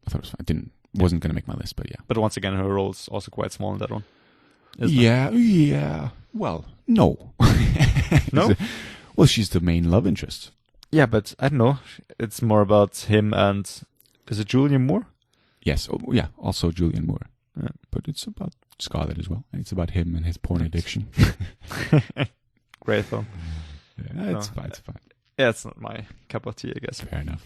It wasn't going to make my list, but yeah. But once again, her role is also quite small in that one. Yeah. Well, no. No? Well, she's the main love interest. Yeah, but I don't know. It's more about him and... Is it Julian Moore? Yes. Oh, yeah, also Julian Moore. Yeah. But it's about Scarlett as well. It's about him and his porn addiction. Great film. Yeah, it's fine. Yeah, it's not my cup of tea, I guess. Fair enough.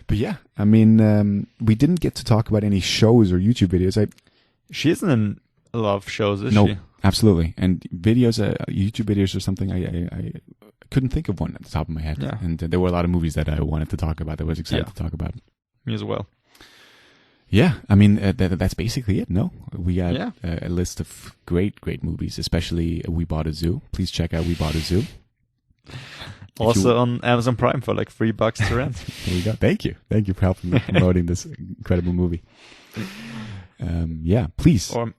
But yeah, I mean, we didn't get to talk about any shows or YouTube videos. She isn't in a lot of shows, is she? No, absolutely. And videos, YouTube videos or something, I couldn't think of one at the top of my head. Yeah. And there were a lot of movies that I wanted to talk about, that I was excited to talk about. Me as well. Yeah, I mean, that's basically it, no? We got a list of great movies, especially We Bought a Zoo. Please check out We Bought a Zoo. Also on Amazon Prime for like $3 to rent. There we go. Thank you for helping me promoting this incredible movie. Yeah, please. Or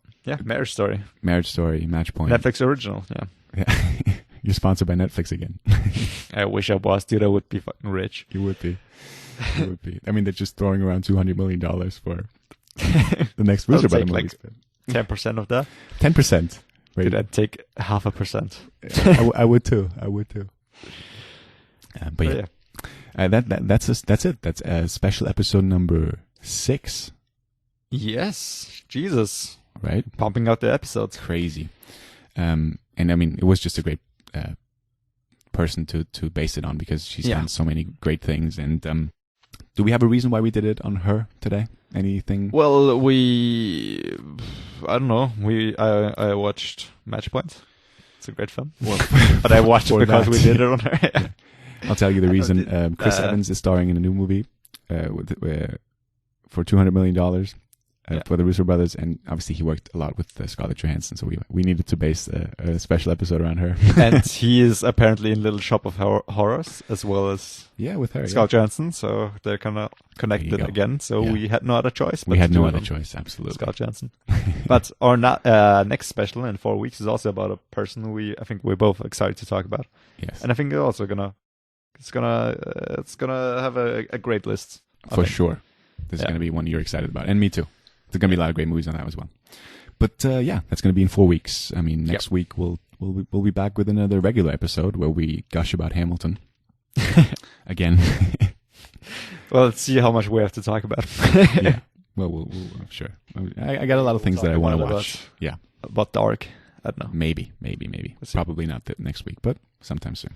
Marriage Story. Match Point. Netflix original. Yeah. You're sponsored by Netflix again. I wish I was, dude. I would be fucking rich. You would be. I mean, they're just throwing around $200 million for the next Wizard Brother movie. Like 10% of that. 10%. Right. Dude, I'd take 0.5%. I would too. But yeah, that's it. That's special episode number 6. Yes, Jesus, right? Pumping out the episodes, crazy. And I mean, it was just a great person to base it on because she's done so many great things. And do we have a reason why we did it on her today? Anything? Well, I don't know. I watched Match Point. It's a great film. Well, but I watched it because we did it on her. Yeah. I'll tell you the reason. Chris Evans is starring in a new movie for $200 million for the Russo brothers, and obviously he worked a lot with Scarlett Johansson, so we needed to base a special episode around her. And he is apparently in Little Shop of Horrors as well as with her, Scarlett Johansson, so they're kind of connected again. So we had no other choice. We had no other choice, absolutely. Scarlett Johansson. But our next special in 4 weeks is also about a person who I think we're both excited to talk about. Yes, and I think it's gonna have a great list for sure. This is gonna be one you're excited about, and me too. There's going to be a lot of great movies on that as well. But that's going to be in 4 weeks. I mean, next week we'll be back with another regular episode where we gush about Hamilton again. Well, let's see how much we have to talk about. Yeah. Well, we'll sure. I got a lot of things that I want to watch. About Dark. I don't know. Maybe. Probably not next week, but sometime soon.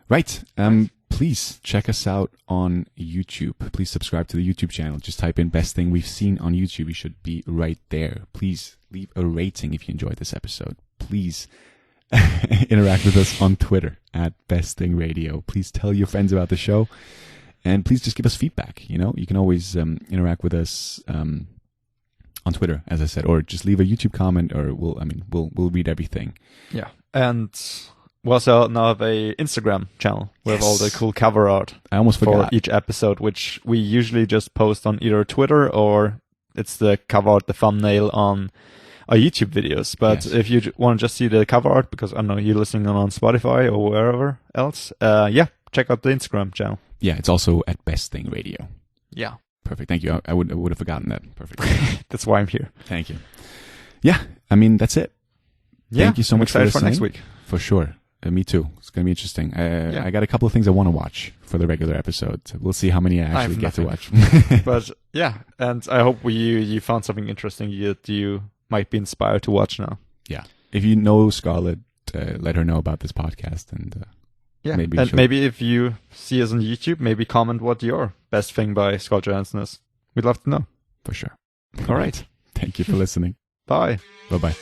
Right. Please check us out on YouTube. Please subscribe to the YouTube channel. Just type in Best Thing We've Seen on YouTube. You should be right there. Please leave a rating if you enjoyed this episode. Please interact with us on Twitter at Best Thing Radio. Please tell your friends about the show. And please just give us feedback. You know, you can always interact with us on Twitter, as I said, or just leave a YouTube comment, or we'll read everything. Yeah. And we also now have a Instagram channel with all the cool cover art. I almost forgot. For each episode, which we usually just post on either Twitter or it's the cover art, the thumbnail on our YouTube videos. But if you want to just see the cover art, because I know you're listening on Spotify or wherever else, check out the Instagram channel. Yeah, it's also at Best Thing Radio. Yeah. Perfect. Thank you. I would have forgotten that. Perfect. That's why I'm here. Thank you. Yeah. I mean, that's it. Yeah. Thank you so much for listening. Next week. For sure. Me too. It's going to be interesting. I got a couple of things I want to watch for the regular episode. We'll see how many I actually get to watch. But yeah, and I hope you found something interesting that you might be inspired to watch now. Yeah. If you know Scarlett, let her know about this podcast. And maybe if you see us on YouTube, maybe comment what your best thing by Scarlett Johansson is. We'd love to know. For sure. All right. Thank you for listening. Bye. Bye-bye.